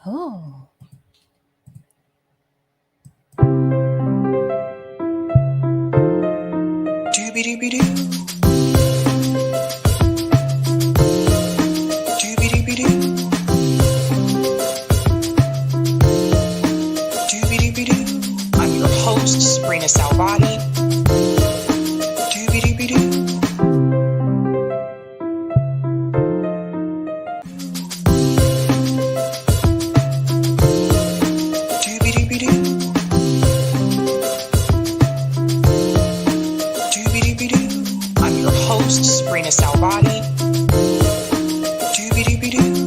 Oh. Doobie-doobie-doo. I'm your host, sabrinasalvati. Doobie-doobie-doo. Doobie-doobie-doo. Doobie-doobie-doo. I'm your host, sabrinasalvati. Doobie-doobie-doo.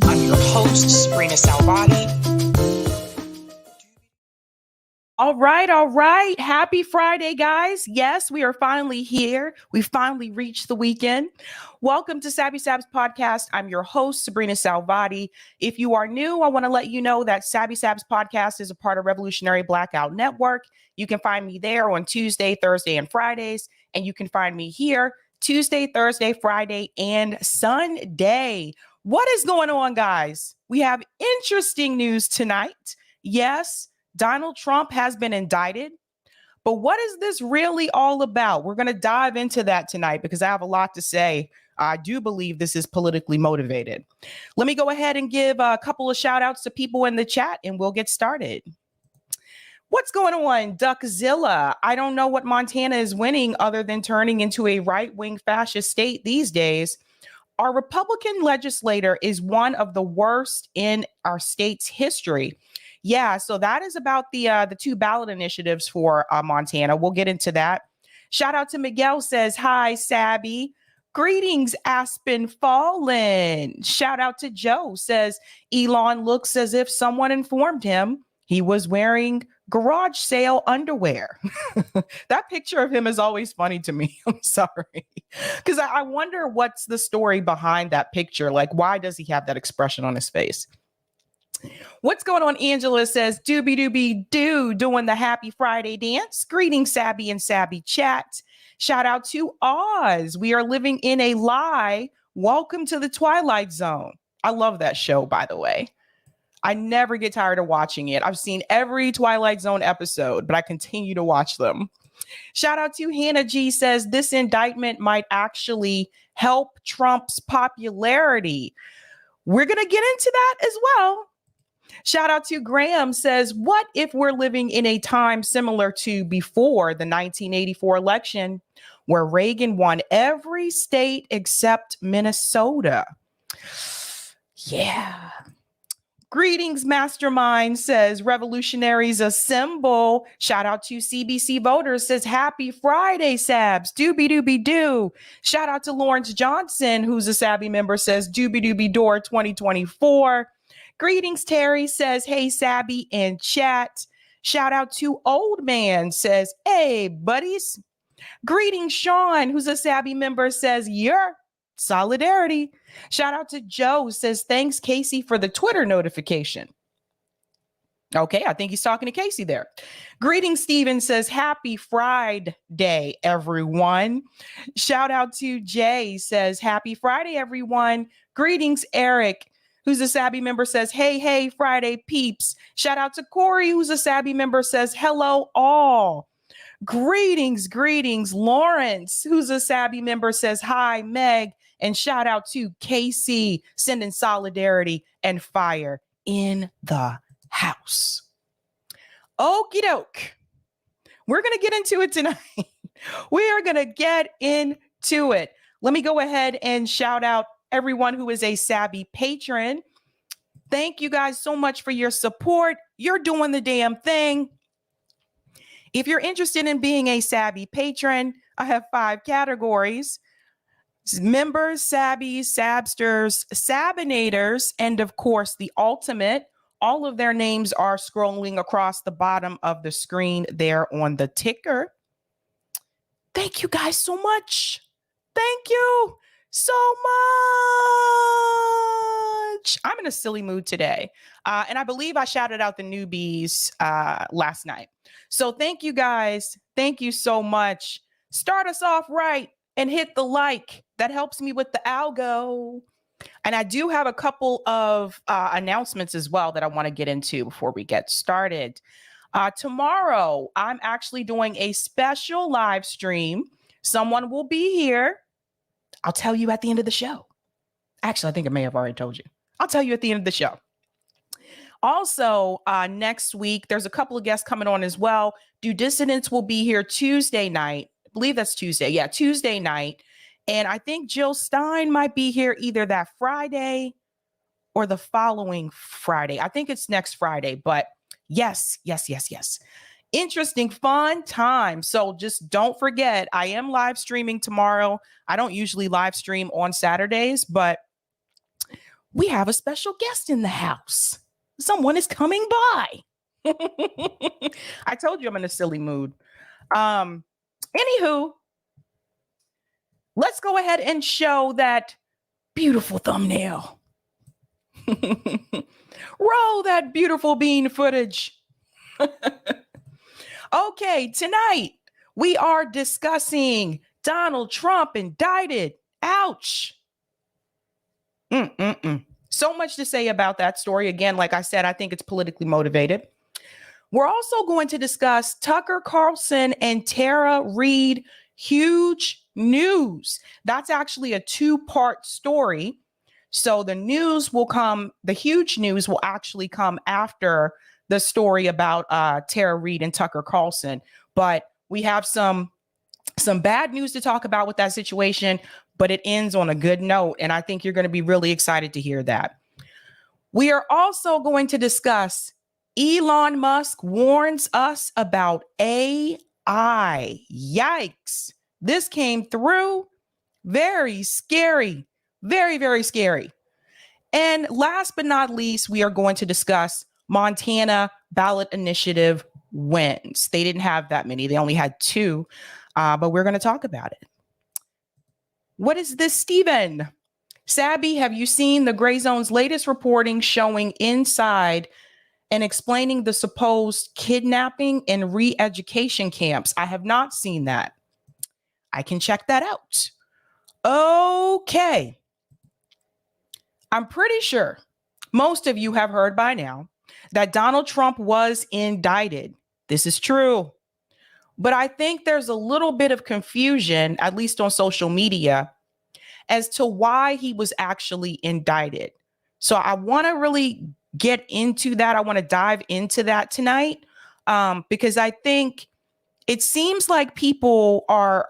I'm your host, sabrinasalvati. All right. Happy Friday, guys. Yes, we are finally here. We finally reached the weekend. Welcome to Sabs podcast. I'm your host, Sabrina Salvati. If you are new, I want to let you know that Sabs podcast is a part of Revolutionary Blackout Network. You can find me there on Tuesday, Thursday, and Fridays. And you can find me here Tuesday, Thursday, Friday, and Sunday. What is going on, guys? We have interesting news tonight. Yes, Donald Trump has been indicted. But what is this really all about? We're going to dive into that tonight because I have a lot to say. I do believe this is politically motivated. Let me go ahead and give a couple of shout outs to people in the chat and we'll get started. What's going on, Duckzilla? I don't know what Montana is winning other than turning into a right-wing fascist state these days. Our Republican legislator is one of the worst in our state's history. Yeah, so that is about the two ballot initiatives for Montana. We'll get into that. Shout out to Miguel, says, hi, Sabby. Greetings, Aspen Fallen. Shout out to Joe, says, Elon looks as if someone informed him he was wearing garage sale underwear. That picture of him is always funny to me. I'm sorry. Because I wonder what's the story behind that picture. Like, why does he have that expression on his face? What's going on? Angela says, doobie-doobie-doo, doing the happy Friday dance. Greetings, Sabby and Sabby chat. Shout out to Oz. We are living in a lie. Welcome to the Twilight Zone. I love that show, by the way. I never get tired of watching it. I've seen every Twilight Zone episode, but I continue to watch them. Shout out to Hannah G, says this indictment might actually help Trump's popularity. We're going to get into that as well. Shout out to Graham, says, what if we're living in a time similar to before the 1984 election where Reagan won every state except Minnesota? Yeah. Greetings, Mastermind, says revolutionaries assemble. Shout out to CBC Voters, says happy Friday, Sabs. Doobie-doobie-doo. Shout out to Lawrence Johnson, who's a Sabby member, says doobie-doobie-door 2024. Greetings, Terry, says hey, Sabby in chat. Shout out to Old Man, says hey, buddies. Greetings, Sean, who's a Sabby member, says you're solidarity. Shout out to Joe, says thanks, Casey, for the Twitter notification. Okay, I think he's talking to Casey there. Greetings, Steven, says happy Friday, everyone. Shout out to Jay, says happy Friday, everyone. Greetings, Eric, who's a Sabby member, says hey, Friday peeps. Shout out to Corey, who's a Sabby member, says hello all. Greetings, Lawrence, who's a Sabby member, says hi, Meg. And shout out to KC, sending solidarity and fire in the house. Okie doke. We're going to get into it tonight. We are going to get into it. Let me go ahead and shout out everyone who is a Sabby patron. Thank you guys so much for your support. You're doing the damn thing. If you're interested in being a Sabby patron, I have 5 categories. Members, Sabbies, Sabsters, Sabinators, and of course, the ultimate. All of their names are scrolling across the bottom of the screen there on the ticker. Thank you guys so much. Thank you so I'm in a silly mood today. And I believe I shouted out the newbies last night. So thank you guys. Thank you so much. Start us off right and hit the like. That helps me with the algo. And I do have a couple of announcements as well that I want to get into before we get started. Tomorrow, I'm actually doing a special live stream. Someone will be here. I'll tell you at the end of the show. Actually, I think I may have already told you. I'll tell you at the end of the show. Also, next week, there's a couple of guests coming on as well. Do Dissidents will be here Tuesday night. I believe that's Tuesday. Yeah, Tuesday night. And I think Jill Stein might be here either that Friday or the following Friday. I think it's next Friday, but yes. Interesting, fun time. So just don't forget, I am live streaming tomorrow. I don't usually live stream on Saturdays, but we have a special guest in the house. Someone is coming by. I told you I'm in a silly mood. Anywho, let's go ahead and show that beautiful thumbnail. Roll that beautiful bean footage. Okay, tonight we are discussing Donald Trump indicted. Ouch. So much to say about that story. Again, like I said, I think it's politically motivated. We're also going to discuss Tucker Carlson and Tara Reade. Huge news. That's actually a two-part story. So the huge news will actually come after the story about Tara Reade and Tucker Carlson. But we have some bad news to talk about with that situation, but it ends on a good note. And I think you're going to be really excited to hear that. We are also going to discuss Elon Musk warns us about AI. Yikes. This came through. Very scary. Very, very scary. And last but not least, we are going to discuss Montana ballot initiative wins. They didn't have that many. They only had 2, but we're going to talk about it. What is this, Stephen? Sabby, have you seen the Gray Zone's latest reporting showing inside and explaining the supposed kidnapping and re-education camps? I have not seen that. I can check that out. Okay. I'm pretty sure most of you have heard by now that Donald Trump was indicted. This is true. But I think there's a little bit of confusion, at least on social media, as to why he was actually indicted. So I want to really get into that. I want to dive into that tonight because I think it seems like people are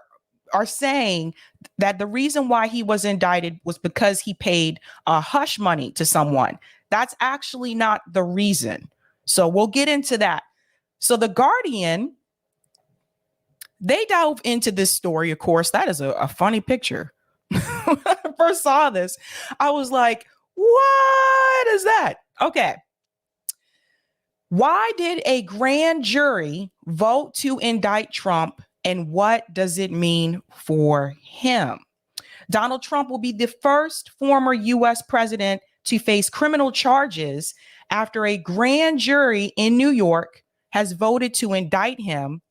saying that the reason why he was indicted was because he paid hush money to someone. That's actually not the reason. So we'll get into that. So The Guardian, they dove into this story. Of course, that is a funny picture. When I first saw this, I was like, what is that? Okay. Why did a grand jury vote to indict Trump, and what does it mean for him? Donald Trump will be the first former U.S. president to face criminal charges after a grand jury in New York has voted to indict him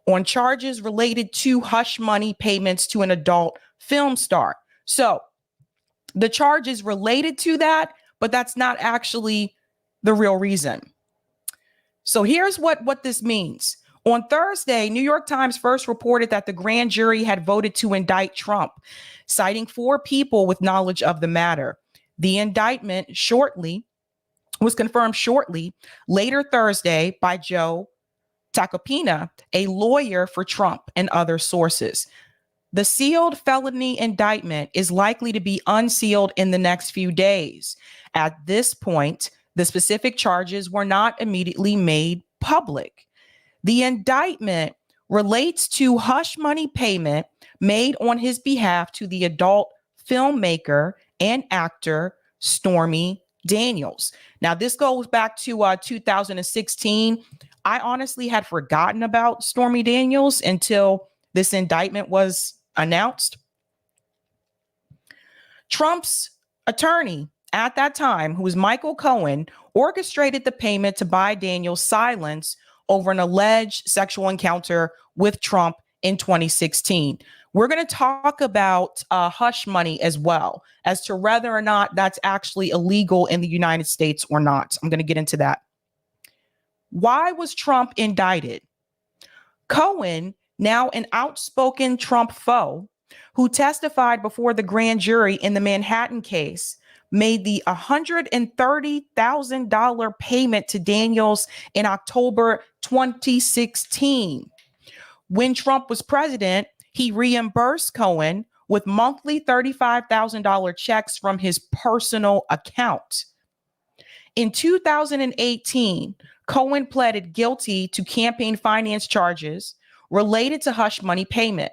on charges related to hush money payments to an adult film star. So the charge is related to that, but that's not actually the real reason. So here's what this means. On Thursday, New York Times first reported that the grand jury had voted to indict Trump, citing 4 people with knowledge of the matter. The indictment was confirmed shortly later Thursday by Joe Tacopina, a lawyer for Trump, and other sources. The sealed felony indictment is likely to be unsealed in the next few days. At this point, the specific charges were not immediately made public. The indictment relates to hush money payment made on his behalf to the adult filmmaker and actor Stormy Daniels. Now, this goes back to 2016. I honestly had forgotten about Stormy Daniels until this indictment was announced. Trump's attorney at that time, who was Michael Cohen, orchestrated the payment to buy Daniels silence over an alleged sexual encounter with Trump in 2016. We're going to talk about hush money as well, as to whether or not that's actually illegal in the United States or not. I'm going to get into that. Why was Trump indicted? Cohen, now an outspoken Trump foe, who testified before the grand jury in the Manhattan case, made the $130,000 payment to Daniels in October 2016. When Trump was president, he reimbursed Cohen with monthly $35,000 checks from his personal account. In 2018, Cohen pleaded guilty to campaign finance charges related to hush money payment.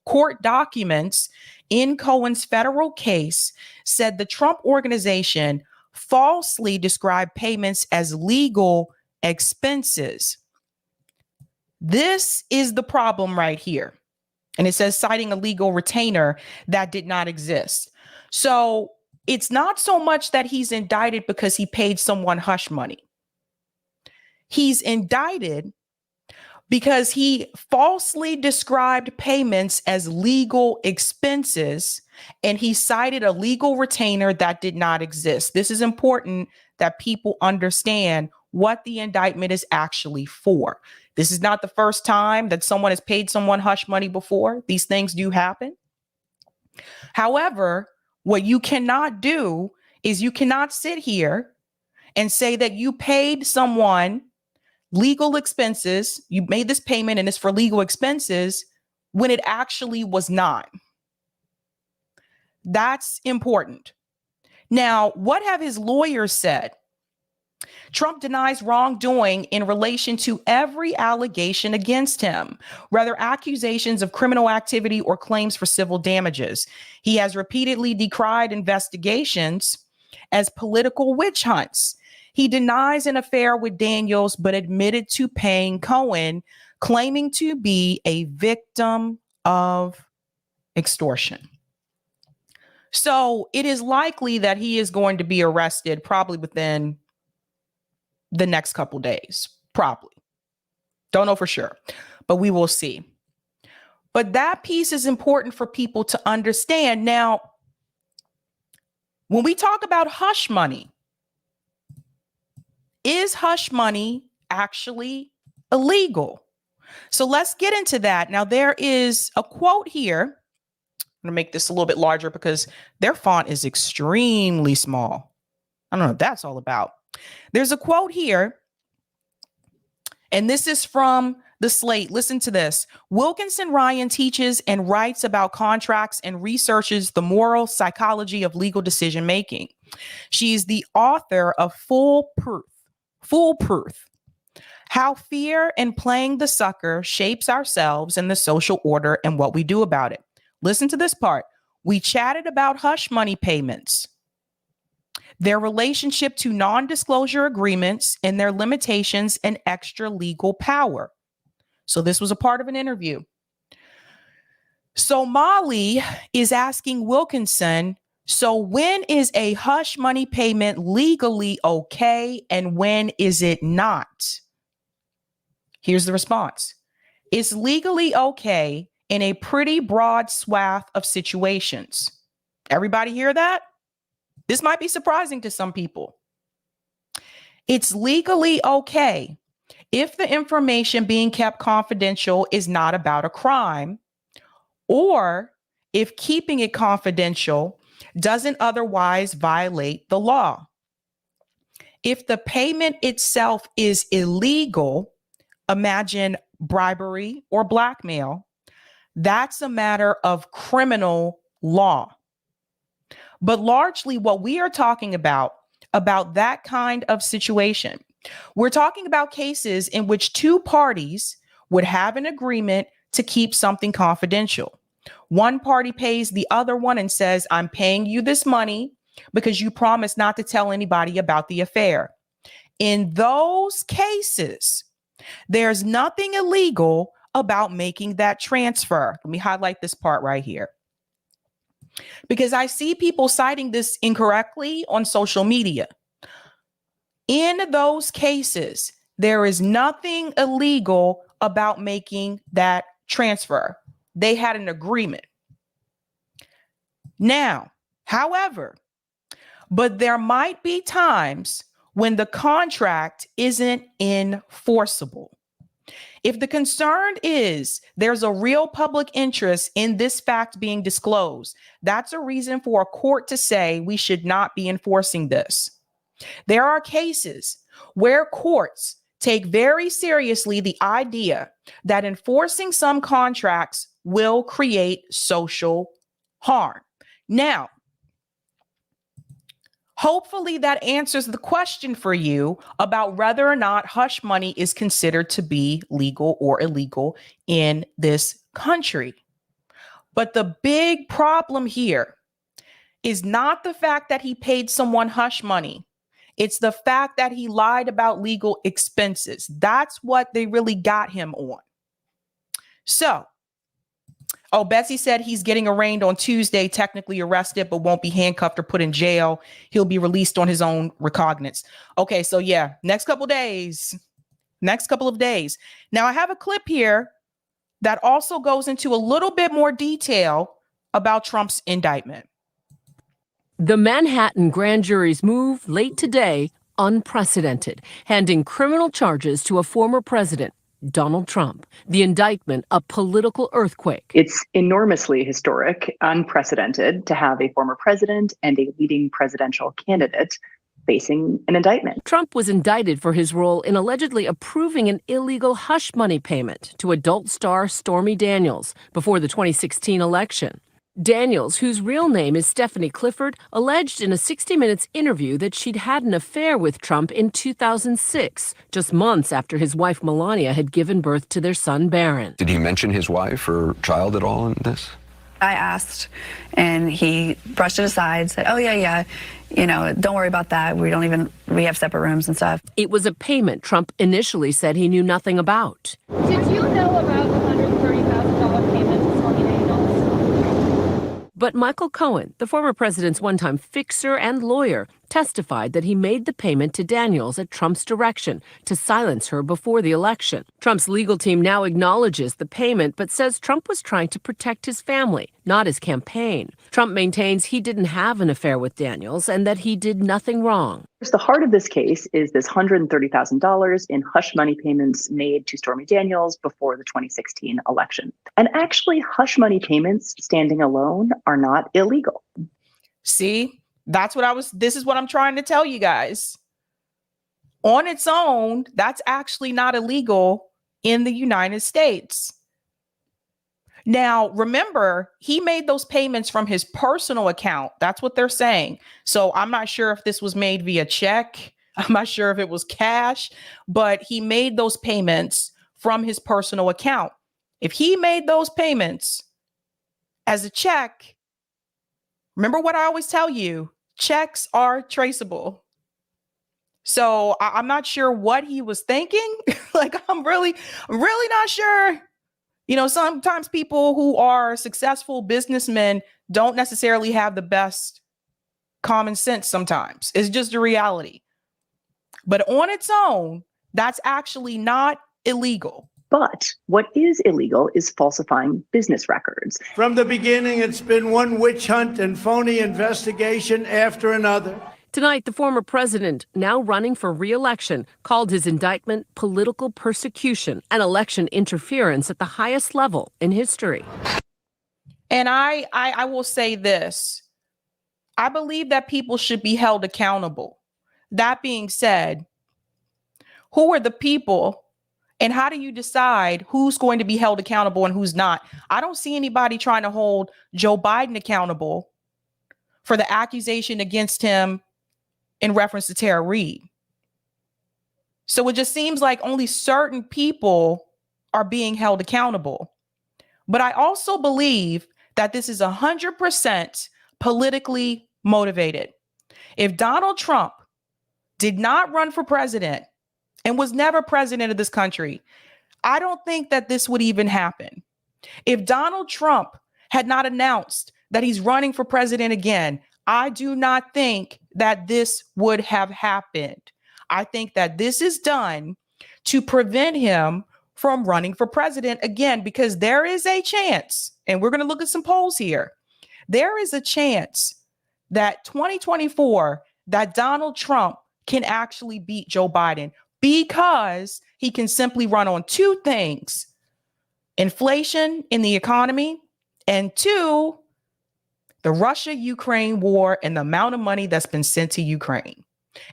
Court documents in Cohen's federal case said the Trump organization falsely described payments as legal expenses. This is the problem right here. And it says citing a legal retainer that did not exist. So it's not so much that he's indicted because he paid someone hush money. He's indicted because he falsely described payments as legal expenses, and he cited a legal retainer that did not exist. This is important that people understand what the indictment is actually for. This is not the first time that someone has paid someone hush money before. These things do happen. However, what you cannot do is you cannot sit here and say that you paid someone legal expenses, you made this payment and it's for legal expenses, when it actually was not. That's important. Now, what have his lawyers said? Trump denies wrongdoing in relation to every allegation against him, whether accusations of criminal activity or claims for civil damages. He has repeatedly decried investigations as political witch hunts. He denies an affair with Daniels, but admitted to paying Cohen, claiming to be a victim of extortion. So it is likely that he is going to be arrested probably within the next couple days. Probably. Don't know for sure, but we will see. But that piece is important for people to understand. Now, when we talk about hush money, is hush money actually illegal? So let's get into that. Now, there is a quote here. I'm going to make this a little bit larger because their font is extremely small. I don't know what that's all about. There's a quote here, and this is from the Slate. Listen to this. Wilkinson Ryan teaches and writes about contracts and researches the moral psychology of legal decision making. She is the author of Foolproof, How Fear and Playing the Sucker Shapes Ourselves and the Social Order and What We Do About It. Listen to this part. We chatted about hush money payments, their relationship to non-disclosure agreements, and their limitations and extra legal power. So this was a part of an interview. So Molly is asking Wilkinson, so when is a hush money payment legally okay and when is it not? Here's the response. It's legally okay in a pretty broad swath of situations. Everybody hear that? This might be surprising to some people. It's legally okay if the information being kept confidential is not about a crime, or if keeping it confidential doesn't otherwise violate the law. If the payment itself is illegal, imagine bribery or blackmail, that's a matter of criminal law. But largely what we are talking about that kind of situation, we're talking about cases in which two parties would have an agreement to keep something confidential. One party pays the other one and says, I'm paying you this money because you promised not to tell anybody about the affair. In those cases, there's nothing illegal about making that transfer. Let me highlight this part right here. because I see people citing this incorrectly on social media. In those cases, there is nothing illegal about making that transfer. They had an agreement. Now, however, but there might be times when the contract isn't enforceable. If the concern is there's a real public interest in this fact being disclosed, that's a reason for a court to say we should not be enforcing this. There are cases where courts take very seriously the idea that enforcing some contracts will create social harm. Now, hopefully that answers the question for you about whether or not hush money is considered to be legal or illegal in this country. But the big problem here is not the fact that he paid someone hush money. It's the fact that he lied about legal expenses. That's what they really got him on. So, Betsy said he's getting arraigned on Tuesday, technically arrested, but won't be handcuffed or put in jail. He'll be released on his own recognizance. Okay, so yeah, next couple of days. Now, I have a clip here that also goes into a little bit more detail about Trump's indictment. The Manhattan grand jury's move late today, unprecedented, handing criminal charges to a former president, Donald Trump. The indictment, a political earthquake. It's enormously historic, unprecedented to have a former president and a leading presidential candidate facing an indictment. Trump was indicted for his role in allegedly approving an illegal hush money payment to adult star Stormy Daniels before the 2016 election. Daniels, whose real name is Stephanie Clifford, alleged in a 60 Minutes interview that she'd had an affair with Trump in 2006, just months after his wife Melania had given birth to their son Barron. Did he mention his wife or child at all in this? I asked, and he brushed it aside, said, oh, yeah, don't worry about that. We have separate rooms and stuff. It was a payment Trump initially said he knew nothing about. Did you know about the $130,000 payment to Stormy Daniels? But Michael Cohen, the former president's one-time fixer and lawyer, testified that he made the payment to Daniels at Trump's direction to silence her before the election. Trump's legal team now acknowledges the payment, but says Trump was trying to protect his family, not his campaign. Trump maintains he didn't have an affair with Daniels and that he did nothing wrong. The heart of this case is this $130,000 in hush money payments made to Stormy Daniels before the 2016 election. And actually, hush money payments standing alone are not illegal. See? This is what I'm trying to tell you guys. On its own, that's actually not illegal in the United States. Now, remember, he made those payments from his personal account. That's what they're saying. So I'm not sure if this was made via check. I'm not sure if it was cash, but he made those payments from his personal account. If he made those payments as a check, remember what I always tell you, checks are traceable. So I'm not sure what he was thinking. I'm really not sure. Sometimes people who are successful businessmen don't necessarily have the best common sense sometimes. It's just a reality. But on its own, that's actually not illegal. But what is illegal is falsifying business records. From the beginning, it's been one witch hunt and phony investigation after another. Tonight, the former president, now running for re-election, called his indictment political persecution and election interference at the highest level in history. And I will say this. I believe that people should be held accountable. That being said, who are the people and how do you decide who's going to be held accountable and who's not? I don't see anybody trying to hold Joe Biden accountable for the accusation against him in reference to Tara Reade. So it just seems like only certain people are being held accountable. But I also believe that this is 100% politically motivated. If Donald Trump did not run for president and was never president of this country, I don't think that this would even happen. If Donald Trump had not announced that he's running for president again, I do not think that this would have happened. I think that this is done to prevent him from running for president again, because there is a chance, and we're going to look at some polls here. There is a chance that 2024, that Donald Trump can actually beat Joe Biden because he can simply run on two things: inflation in the economy, and two, the Russia-Ukraine war and the amount of money that's been sent to Ukraine.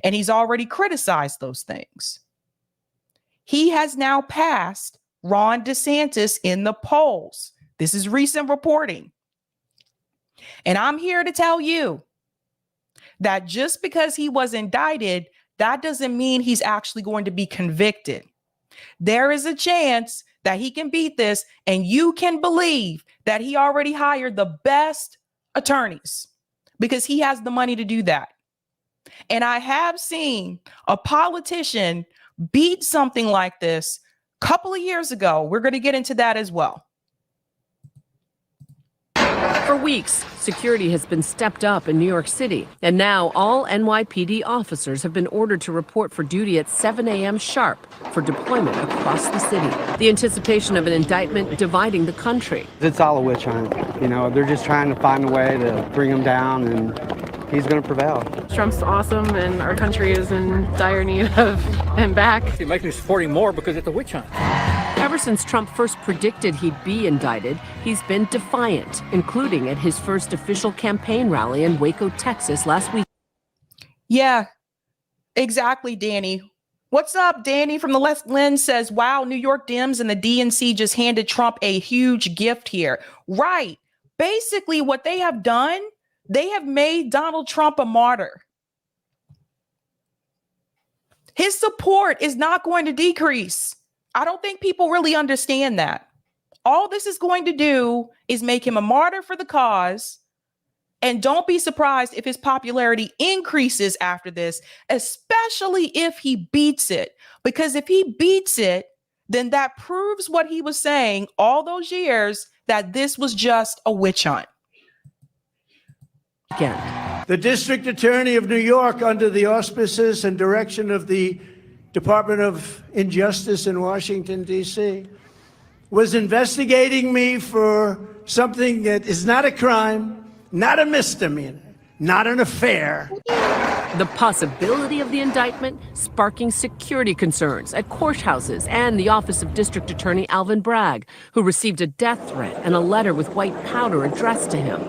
And he's already criticized those things. He has now passed Ron DeSantis in the polls. This is recent reporting. And I'm here to tell you that just because he was indicted, that doesn't mean he's actually going to be convicted. There is a chance that he can beat this, and you can believe that he already hired the best attorneys because he has the money to do that. And I have seen a politician beat something like this a couple of years ago. We're going to get into that as well. For weeks, security has been stepped up in New York City, and now all NYPD officers have been ordered to report for duty at 7 a.m. sharp for deployment across the city. The anticipation of an indictment dividing the country. It's all a witch hunt. You know, they're just trying to find a way to bring him down, and he's going to prevail. Trump's awesome, and our country is in dire need of him back. It makes me supporting more because it's a witch hunt. Ever since Trump first predicted he'd be indicted, he's been defiant, including at his first official campaign rally in Waco, Texas last week. Yeah, exactly, Danny. What's up, Danny from the Left Lens says, wow, New York Dems and the DNC just handed Trump a huge gift here. Right. Basically, what they have done, they have made Donald Trump a martyr. His support is not going to decrease. I don't think people really understand that. All this is going to do is make him a martyr for the cause. And don't be surprised if his popularity increases after this, especially if he beats it. Because if he beats it, then that proves what he was saying all those years, that this was just a witch hunt. Again. The District Attorney of New York, under the auspices and direction of the Department of Injustice in Washington, D.C., was investigating me for something that is not a crime, not a misdemeanor, not an affair. The possibility of the indictment sparking security concerns at courthouses and the office of District Attorney Alvin Bragg, who received a death threat and a letter with white powder addressed to him.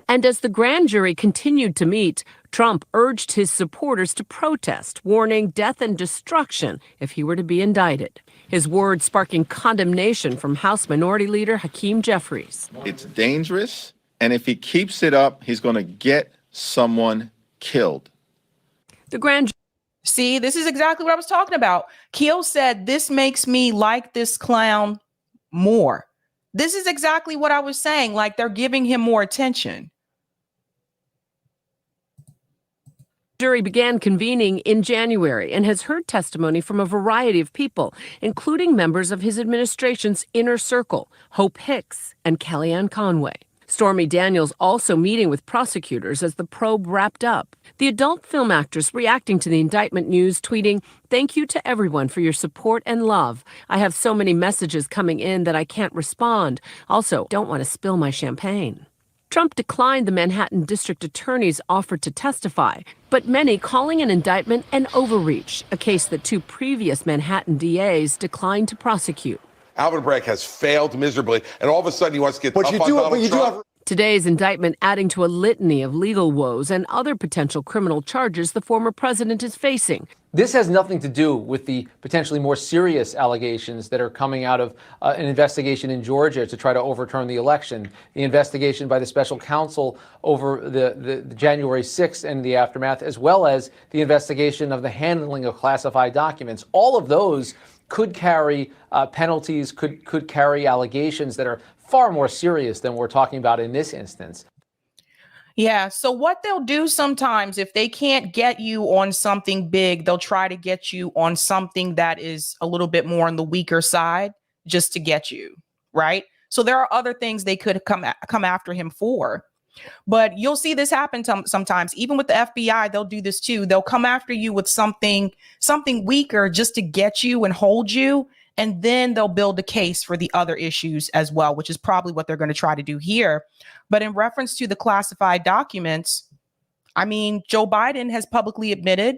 And as the grand jury continued to meet, Trump urged his supporters to protest, warning death and destruction if he were to be indicted. His words sparking condemnation from House Minority Leader Hakeem Jeffries. It's dangerous, and if he keeps it up, he's going to get someone killed. The grand jury. See, this is exactly what I was talking about. Keel said, this makes me like this clown more. This is exactly what I was saying. Like, they're giving him more attention. Jury began convening in January and has heard testimony from a variety of people, including members of his administration's inner circle, Hope Hicks and Kellyanne Conway. Stormy Daniels also meeting with prosecutors as the probe wrapped up. The adult film actress reacting to the indictment news, tweeting, "Thank you to everyone for your support and love. I have so many messages coming in that I can't respond. Also, don't want to spill my champagne." Trump declined the Manhattan District Attorney's offer to testify, but many calling an indictment an overreach, a case that two previous Manhattan DAs declined to prosecute. Alvin Bragg has failed miserably, and all of a sudden he wants to get tough on Donald Trump. Today's indictment adding to a litany of legal woes and other potential criminal charges the former president is facing. This has nothing to do with the potentially more serious allegations that are coming out of an investigation in Georgia to try to overturn the election, the investigation by the special counsel over the January 6th and the aftermath, as well as the investigation of the handling of classified documents. All of those could carry penalties, could carry allegations that are far more serious than we're talking about in this instance. Yeah. So what they'll do sometimes, if they can't get you on something big, they'll try to get you on something that is a little bit more on the weaker side just to get you. Right. So there are other things they could come after him for. But you'll see this happen sometimes. Even with the FBI, they'll do this too. They'll come after you with something weaker just to get you and hold you. And then they'll build a case for the other issues as well, which is probably what they're going to try to do here. But in reference to the classified documents, I mean, Joe Biden has publicly admitted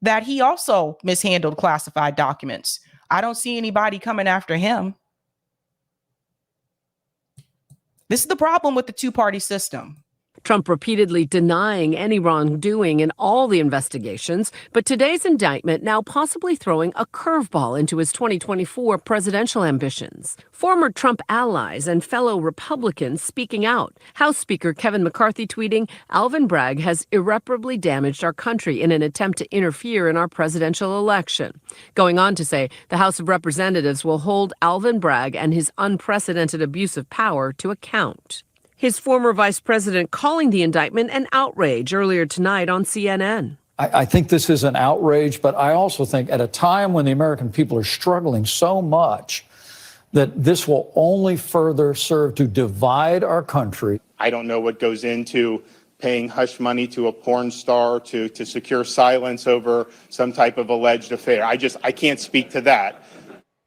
that he also mishandled classified documents. I don't see anybody coming after him. This is the problem with the two-party system. Trump repeatedly denying any wrongdoing in all the investigations, but today's indictment now possibly throwing a curveball into his 2024 presidential ambitions. Former Trump allies and fellow Republicans speaking out. House Speaker Kevin McCarthy tweeting, "Alvin Bragg has irreparably damaged our country in an attempt to interfere in our presidential election." Going on to say the House of Representatives will hold Alvin Bragg and his unprecedented abuse of power to account. His former vice president calling the indictment an outrage earlier tonight on CNN. I think this is an outrage, but I also think at a time when the American people are struggling so much that this will only further serve to divide our country. I don't know what goes into paying hush money to a porn star to secure silence over some type of alleged affair. I can't speak to that.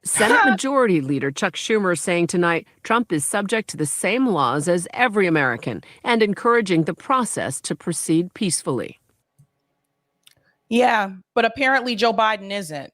Senate Majority Leader Chuck Schumer saying tonight Trump is subject to the same laws as every American and encouraging the process to proceed peacefully. Yeah, but apparently Joe Biden isn't.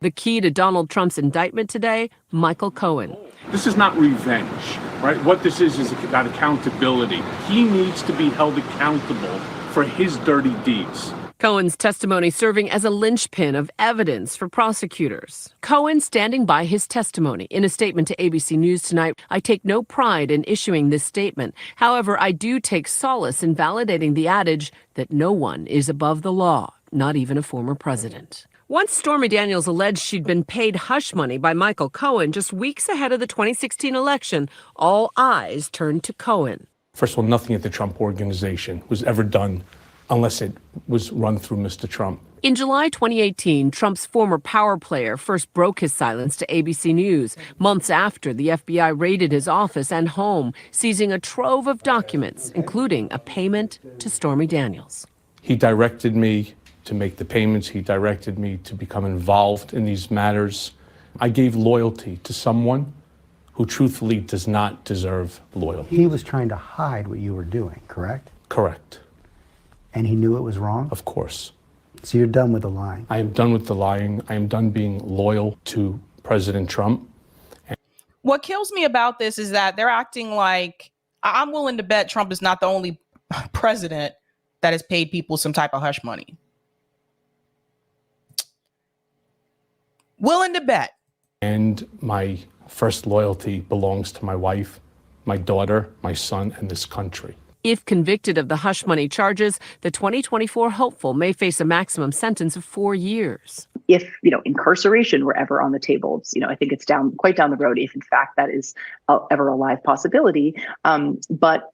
The key to Donald Trump's indictment today, Michael Cohen. This is not revenge, right? What this is about accountability. He needs to be held accountable for his dirty deeds. Cohen's testimony serving as a linchpin of evidence for prosecutors. Cohen standing by his testimony. In a statement to ABC News tonight, "I take no pride in issuing this statement. However, I do take solace in validating the adage that no one is above the law, not even a former president." Once Stormy Daniels alleged she'd been paid hush money by Michael Cohen just weeks ahead of the 2016 election, all eyes turned to Cohen. First of all, nothing at the Trump Organization was ever done unless it was run through Mr. Trump. In July 2018, Trump's former power player first broke his silence to ABC News, months after the FBI raided his office and home, seizing a trove of documents, including a payment to Stormy Daniels. He directed me to make the payments. He directed me to become involved in these matters. I gave loyalty to someone who truthfully does not deserve loyalty. He was trying to hide what you were doing, correct? Correct. And he knew it was wrong? Of course. So you're done with the lying? I am done with the lying. I am done being loyal to President Trump. What kills me about this is that they're acting like, I'm willing to bet Trump is not the only president that has paid people some type of hush money. Willing to bet. And my first loyalty belongs to my wife, my daughter, my son, and this country. If convicted of the hush money charges, the 2024 hopeful may face a maximum sentence of 4 years. If, incarceration were ever on the table, I think it's quite down the road if in fact that is ever a live possibility. But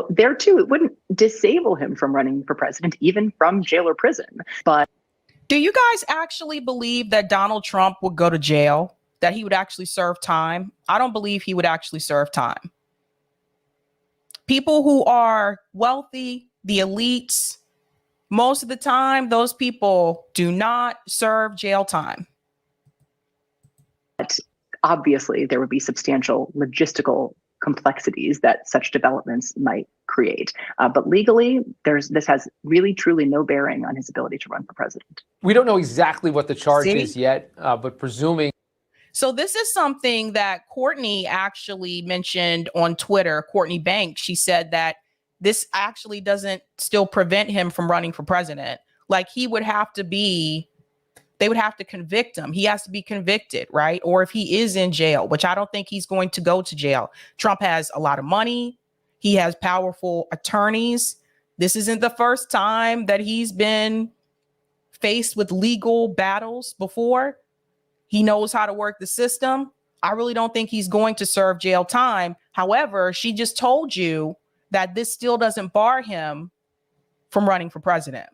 there too, it wouldn't disable him from running for president, even from jail or prison. But do you guys actually believe that Donald Trump would go to jail, that he would actually serve time? I don't believe he would actually serve time. People who are wealthy, the elites, most of the time, those people do not serve jail time. But obviously, there would be substantial logistical complexities that such developments might create. But legally, this has really, truly no bearing on his ability to run for president. We don't know exactly what the charge is yet, but presuming. So this is something that Courtney actually mentioned on Twitter. Courtney Banks, she said that this actually doesn't still prevent him from running for president. Like they would have to convict him. He has to be convicted, right? Or if he is in jail, which I don't think he's going to go to jail. Trump has a lot of money. He has powerful attorneys. This isn't the first time that he's been faced with legal battles before. He knows how to work the system. I really don't think he's going to serve jail time. However, she just told you that this still doesn't bar him from running for president.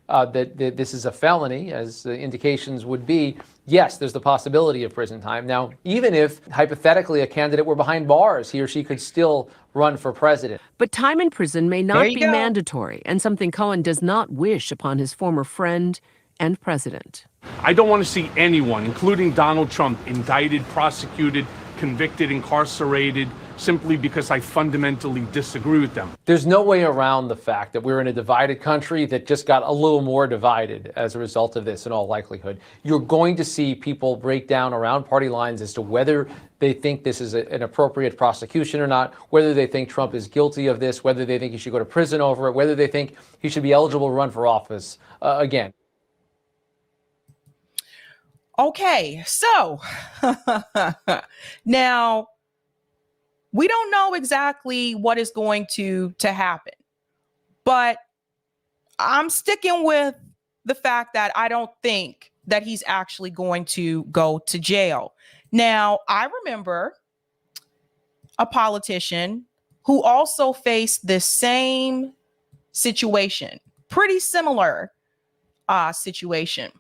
that this is a felony, as the indications would be, yes, there's the possibility of prison time. Now, even if hypothetically a candidate were behind bars, he or she could still run for president. But time in prison may not be mandatory, and something Cohen does not wish upon his former friend and president. I don't want to see anyone, including Donald Trump, indicted, prosecuted, convicted, incarcerated, simply because I fundamentally disagree with them. There's no way around the fact that we're in a divided country that just got a little more divided as a result of this in all likelihood. You're going to see people break down around party lines as to whether they think this is an appropriate prosecution or not, whether they think Trump is guilty of this, whether they think he should go to prison over it, whether they think he should be eligible to run for office again. Okay, so now we don't know exactly what is going to happen, but I'm sticking with the fact that I don't think that he's actually going to go to jail. Now, I remember a politician who also faced this same situation, pretty similar situation.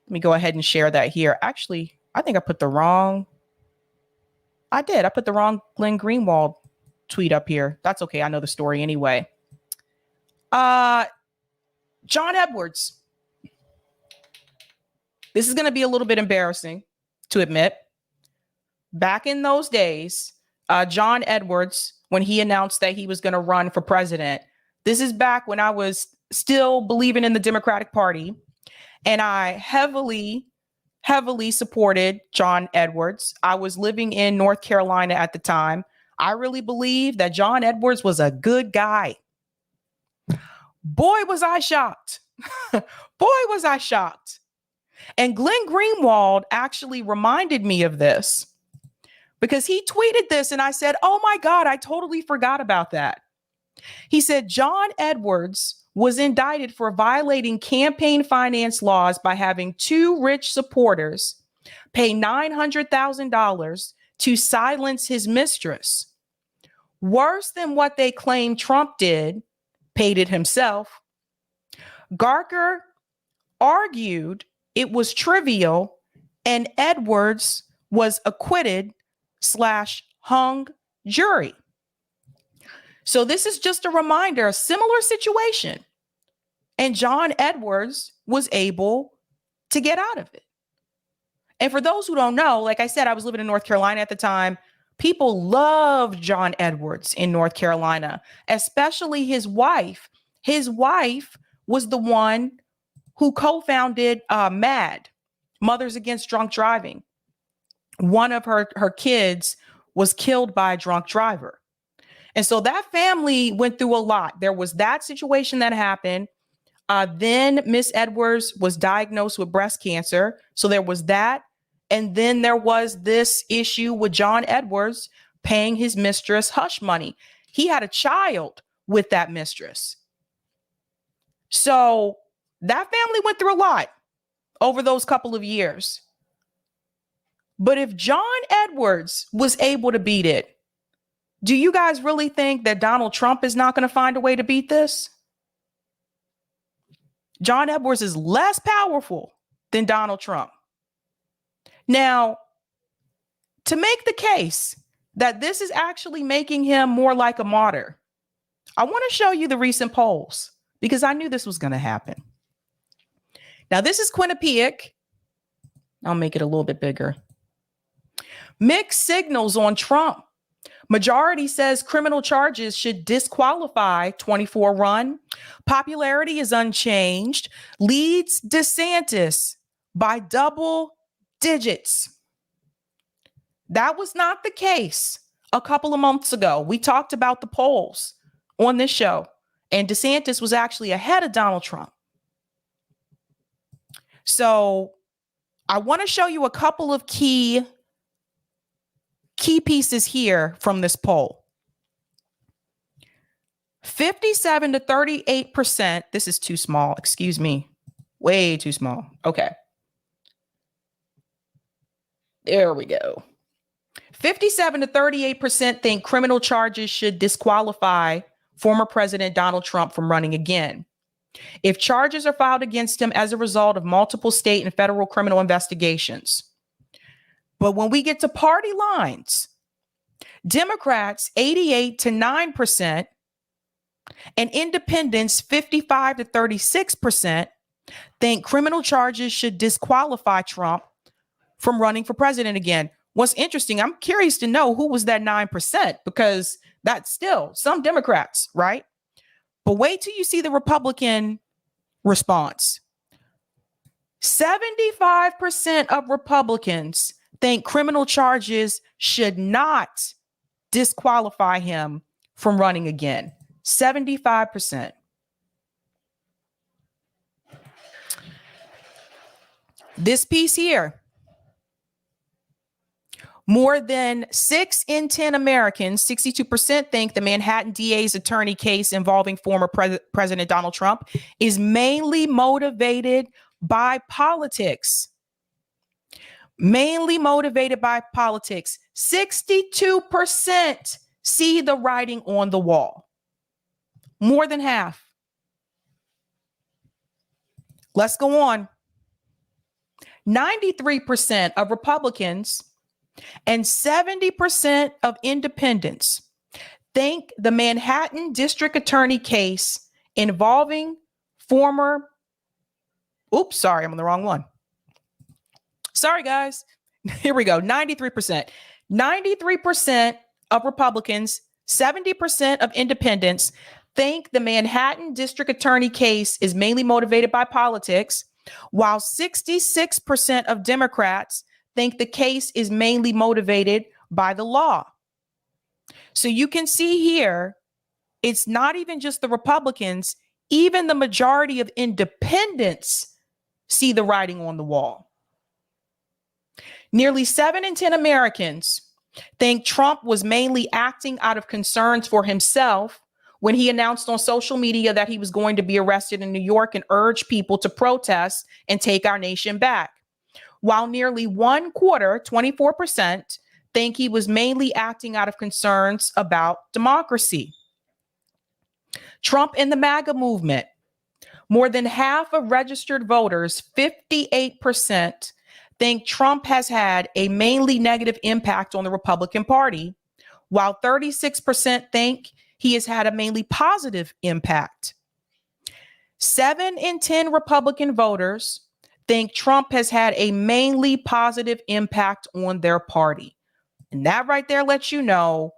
Let me go ahead and share that here. Actually, I think I put the wrong. I put the wrong Glenn Greenwald tweet up here. That's okay. I know the story anyway. John Edwards. This is going to be a little bit embarrassing to admit. Back in those days, John Edwards, when he announced that he was going to run for president, this is back when I was still believing in the Democratic Party. And I heavily supported John Edwards. I was living in North Carolina at the time. I really believed that John Edwards was a good guy. Boy, was I shocked. Boy, was I shocked. And Glenn Greenwald actually reminded me of this because he tweeted this and I said, oh my God, I totally forgot about that. He said, John Edwards was indicted for violating campaign finance laws by having two rich supporters pay $900,000 to silence his mistress. Worse than what they claim Trump did, paid it himself. Garker argued it was trivial and Edwards was acquitted / hung jury. So this is just a reminder, a similar situation. And John Edwards was able to get out of it. And for those who don't know, like I said, I was living in North Carolina at the time. People loved John Edwards in North Carolina, especially his wife. His wife was the one who co-founded MAD, Mothers Against Drunk Driving. One of her kids was killed by a drunk driver. And so that family went through a lot. There was that situation that happened. Then Miss Edwards was diagnosed with breast cancer. So there was that. And then there was this issue with John Edwards paying his mistress hush money. He had a child with that mistress. So that family went through a lot over those couple of years. But if John Edwards was able to beat it, do you guys really think that Donald Trump is not going to find a way to beat this? John Edwards is less powerful than Donald Trump. Now, to make the case that this is actually making him more like a martyr, I want to show you the recent polls because I knew this was going to happen. Now, this is Quinnipiac. I'll make it a little bit bigger. Mixed signals on Trump. Majority says criminal charges should disqualify 24 run. Popularity is unchanged. Leads DeSantis by double digits. That was not the case a couple of months ago. We talked about the polls on this show, and DeSantis was actually ahead of Donald Trump. So I want to show you a couple of key pieces here from this poll. 57 to 38%. This is too small. Excuse me. Way too small. Okay. There we go. 57 to 38% think criminal charges should disqualify former President Donald Trump from running again. if charges are filed against him as a result of multiple state and federal criminal investigations. But when we get to party lines, Democrats 88 to 9% and independents 55 to 36% think criminal charges should disqualify Trump from running for president again. What's interesting, I'm curious to know who was that 9%, because that's still some Democrats, right? But wait till you see the Republican response. 75% of Republicans think criminal charges should not disqualify him from running again. 75%. This piece here. More than 6 in 10 Americans, 62%, think the Manhattan DA's attorney case involving former President Donald Trump is mainly motivated by politics. Mainly motivated by politics. 62% see the writing on the wall. More than half. Let's go on. 93% of Republicans and 70% of independents think the Manhattan District Attorney case involving former, oops, sorry, I'm on the wrong one. Sorry, guys. Here we go. 93%. 93% of Republicans, 70% of independents think the Manhattan District Attorney case is mainly motivated by politics, while 66% of Democrats think the case is mainly motivated by the law. So you can see here, it's not even just the Republicans, even the majority of independents see the writing on the wall. Nearly 7 in 10 Americans think Trump was mainly acting out of concerns for himself when he announced on social media that he was going to be arrested in New York and urged people to protest and take our nation back. While nearly 1/4, 24%, think he was mainly acting out of concerns about democracy. Trump and the MAGA movement. More than half of registered voters, 58%, think Trump has had a mainly negative impact on the Republican Party, while 36% think he has had a mainly positive impact. 7 in 10 Republican voters think Trump has had a mainly positive impact on their party. And that right there lets you know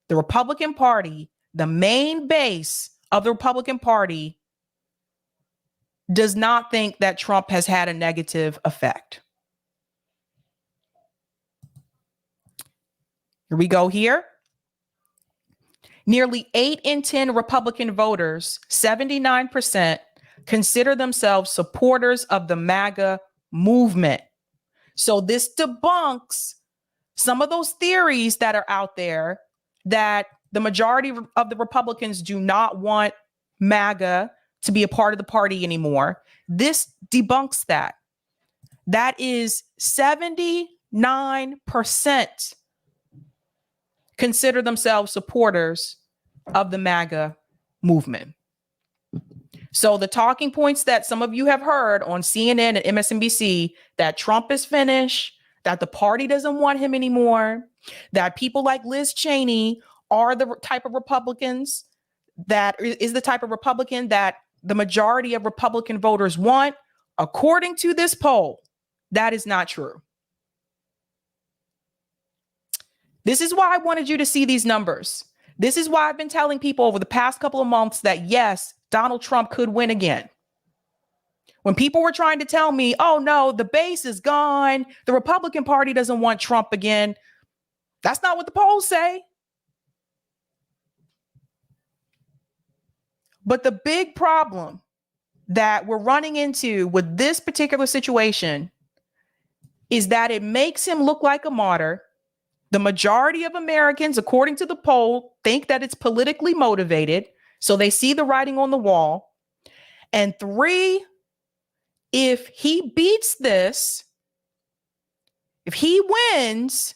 the Republican Party, the main base of the Republican Party, does not think that Trump has had a negative effect. Here we go here. Nearly 8 in 10 Republican voters, 79%, consider themselves supporters of the MAGA movement. So this debunks some of those theories that are out there that the majority of the Republicans do not want MAGA to be a part of the party anymore. This debunks that. That is 79% consider themselves supporters of the MAGA movement. So the talking points that some of you have heard on CNN and MSNBC, that Trump is finished, that the party doesn't want him anymore, that people like Liz Cheney are the type of Republicans, that is the type of Republican that the majority of Republican voters want, according to this poll, that is not true. This is why I wanted you to see these numbers. This is why I've been telling people over the past couple of months that, yes, Donald Trump could win again. When people were trying to tell me, oh, no, the base is gone, the Republican Party doesn't want Trump again, that's not what the polls say. But the big problem that we're running into with this particular situation is that it makes him look like a martyr. The majority of Americans, according to the poll, think that it's politically motivated. So they see the writing on the wall. And 3, if he beats this, if he wins,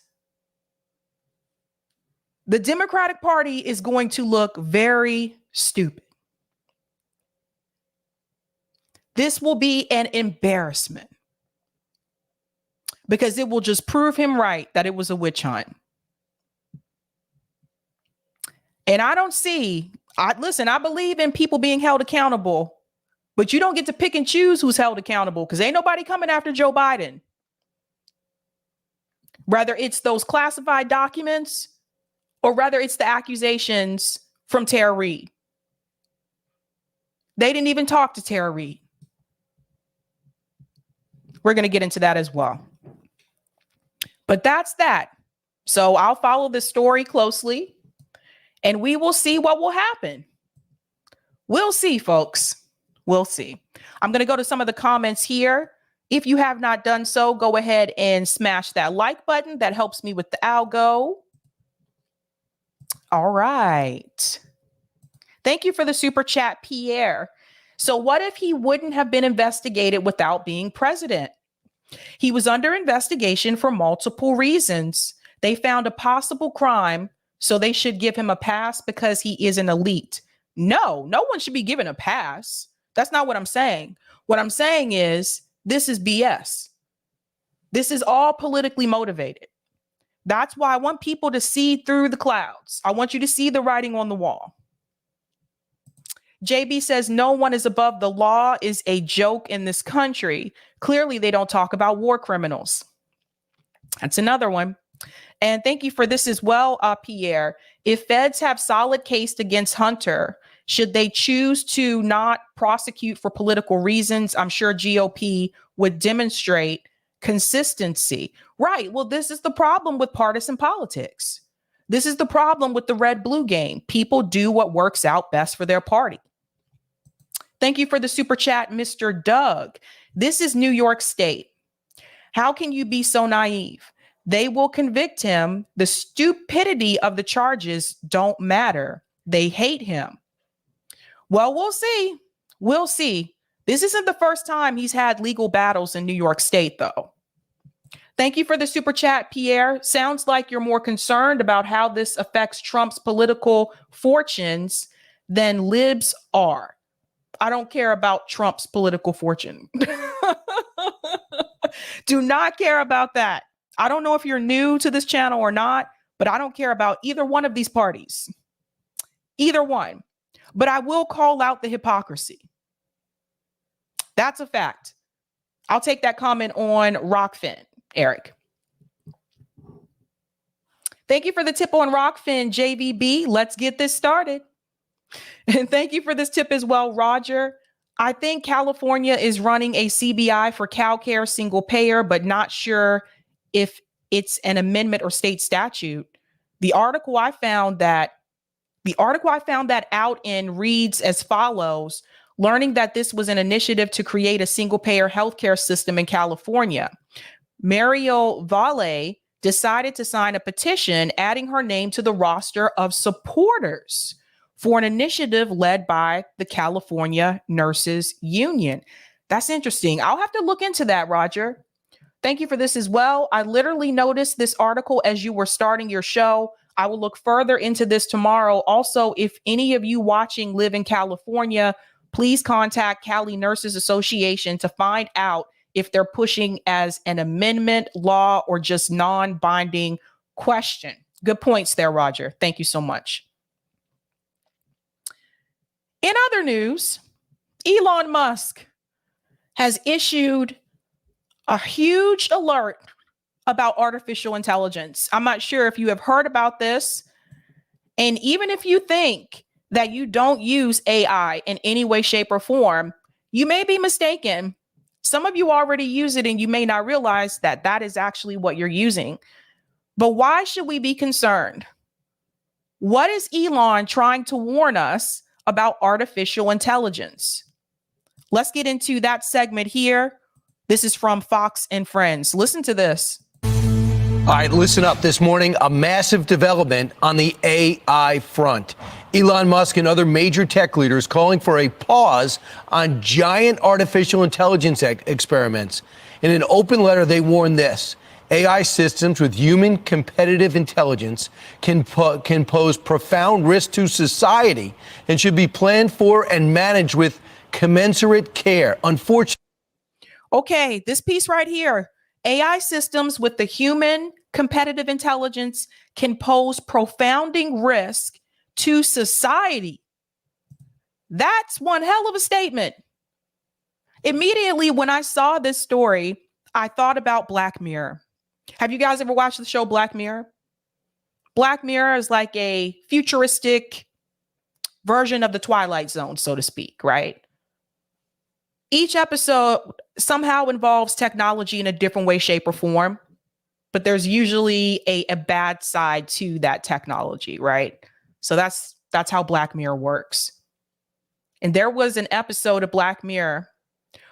the Democratic Party is going to look very stupid. This will be an embarrassment because it will just prove him right that it was a witch hunt. And I don't see, listen, I believe in people being held accountable, but you don't get to pick and choose who's held accountable because ain't nobody coming after Joe Biden. Whether it's those classified documents or whether it's the accusations from Tara Reade. They didn't even talk to Tara Reade. We're going to get into that as well. But that's that. So I'll follow this story closely and we will see what will happen. We'll see, folks. We'll see. I'm going to go to some of the comments here. If you have not done so, go ahead and smash that like button. That helps me with the algo. All right. Thank you for the super chat, Pierre. So what if he wouldn't have been investigated without being president? He was under investigation for multiple reasons. They found a possible crime, so they should give him a pass because he is an elite. No, no one should be given a pass. That's not what I'm saying. What I'm saying is this is BS. This is all politically motivated. That's why I want people to see through the clouds. I want you to see the writing on the wall. JB says no one is above the law is a joke in this country. Clearly, they don't talk about war criminals. That's another one. And thank you for this as well, Pierre. If feds have solid case against Hunter, should they choose to not prosecute for political reasons? I'm sure GOP would demonstrate consistency. Right. Well, this is the problem with partisan politics. This is the problem with the red-blue game. People do what works out best for their party. Thank you for the super chat, Mr. Doug. This is New York State. How can you be so naive? They will convict him. The stupidity of the charges don't matter. They hate him. Well, we'll see. We'll see. This isn't the first time he's had legal battles in New York State, though. Thank you for the super chat, Pierre. Sounds like you're more concerned about how this affects Trump's political fortunes than libs are. I don't care about Trump's political fortune. Do not care about that. I don't know if you're new to this channel or not, but I don't care about either one of these parties. Either one. But I will call out the hypocrisy. That's a fact. I'll take that comment on Rockfin, Eric. Thank you for the tip on Rockfin, JVB. Let's get this started. And thank you for this tip as well, Roger. I think California is running a CBI for CalCare single payer, but not sure if it's an amendment or state statute. The article I found that out in reads as follows: learning that this was an initiative to create a single payer healthcare system in California. Mario Valle decided to sign a petition adding her name to the roster of supporters for an initiative led by the California Nurses Union. That's interesting. I'll have to look into that, Roger. Thank you for this as well. I literally noticed this article as you were starting your show. I will look further into this tomorrow. Also, if any of you watching live in California, please contact Cali Nurses Association to find out if they're pushing as an amendment, law, or just non-binding question. Good points there, Roger. Thank you so much. In other news, Elon Musk has issued a huge alert about artificial intelligence. I'm not sure if you have heard about this. And even if you think that you don't use AI in any way, shape, or form, you may be mistaken. Some of you already use it and you may not realize that that is actually what you're using. But why should we be concerned? What is Elon trying to warn us about artificial intelligence? Let's get into that segment here. This is from Fox and Friends. Listen to this. All right, listen up. This morning, a massive development on the AI front. Elon Musk and other major tech leaders calling for a pause on giant artificial intelligence experiments. In an open letter, they warn this: AI systems with human competitive intelligence can pose profound risk to society and should be planned for and managed with commensurate care. Unfortunately. Okay, this piece right here. AI systems with the human competitive intelligence can pose profounding risk to society. That's one hell of a statement. Immediately when I saw this story, I thought about Black Mirror. Have you guys ever watched the show Black Mirror? Black Mirror is like a futuristic version of the Twilight Zone, so to speak, right? Each episode somehow involves technology in a different way, shape, or form, but there's usually a bad side to that technology, right? So that's how Black Mirror works. And there was an episode of Black Mirror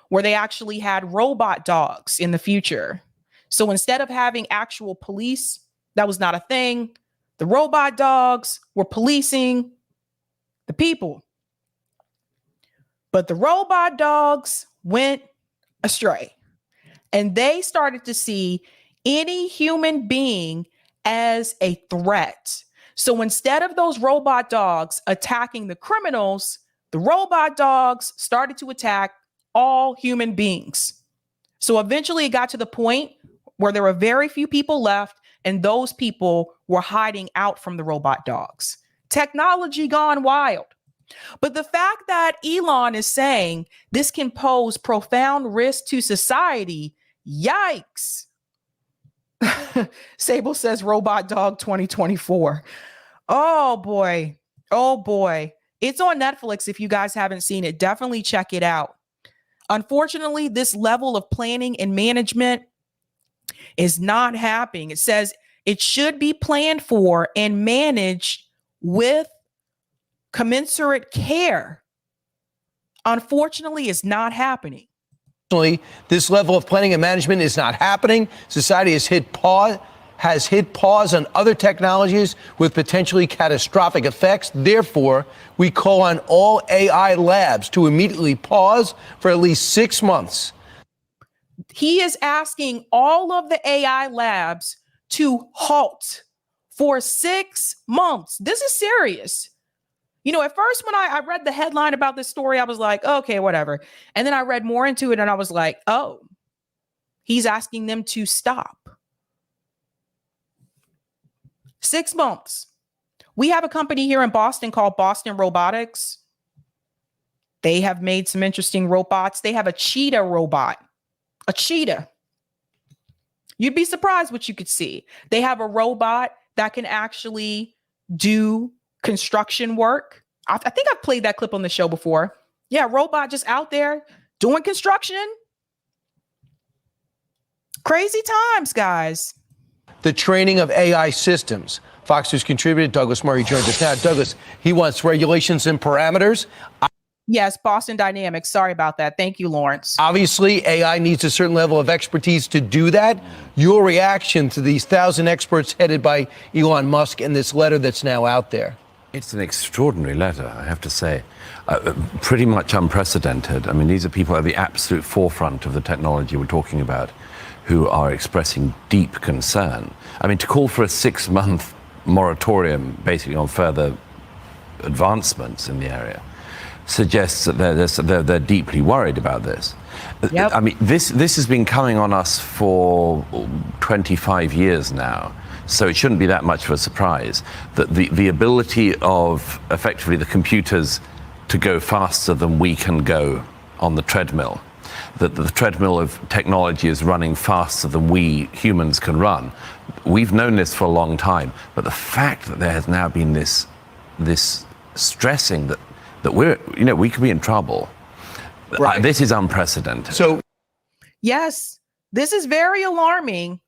where they actually had robot dogs in the future. So instead of having actual police, that was not a thing. The robot dogs were policing the people. But the robot dogs went astray and they started to see any human being as a threat. So instead of those robot dogs attacking the criminals, the robot dogs started to attack all human beings. So eventually it got to the point where there were very few people left and those people were hiding out from the robot dogs. Technology gone wild. But the fact that Elon is saying this can pose profound risk to society, yikes. Sable says Robot Dog 2024. Oh boy. Oh boy. It's on Netflix if you guys haven't seen it. Definitely check it out. Unfortunately, this level of planning and management is not happening. It says it should be planned for and managed with commensurate care. Unfortunately, it's not happening. This level of planning and management is not happening. Society has hit pause on other technologies with potentially catastrophic effects. Therefore, we call on all AI labs to immediately pause for at least 6 months. He is asking all of the AI labs to halt for 6 months. This is serious. You know, at first when I read the headline about this story, I was like, okay, whatever. And then I read more into it and I was like, oh, he's asking them to stop. 6 months. We have a company here in Boston called Boston Robotics. They have made some interesting robots. They have a cheetah robot. A cheetah. You'd be surprised what you could see. They have a robot that can actually do construction work. I think I've played that clip on the show before. Yeah, robot just out there doing construction. Crazy times, guys. The training of AI systems. Fox News contributor Douglas Murray joins us now. Douglas, he wants regulations and parameters. Yes, Boston Dynamics. Sorry about that. Thank you, Lawrence. Obviously, AI needs a certain level of expertise to do that. Your reaction to these 1,000 experts headed by Elon Musk and this letter that's now out there? It's an extraordinary letter, I have to say. Pretty much unprecedented. I mean, these are people at the absolute forefront of the technology we're talking about who are expressing deep concern. I mean, to call for a 6-month moratorium basically on further advancements in the area suggests that they're deeply worried about this. Yep. I mean, this has been coming on us for 25 years now, so it shouldn't be that much of a surprise that the ability of effectively the computers to go faster than we can go on the treadmill, that the treadmill of technology is running faster than we humans can run. We've known this for a long time, but the fact that there has now been this stressing that we could be in trouble. Right. This is unprecedented. So, yes, this is very alarming.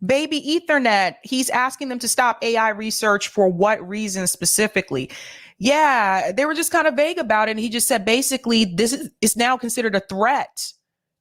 Baby Ethernet, he's asking them to stop AI research for what reason specifically? Yeah, they were just kind of vague about it. And he just said, basically, this is now considered a threat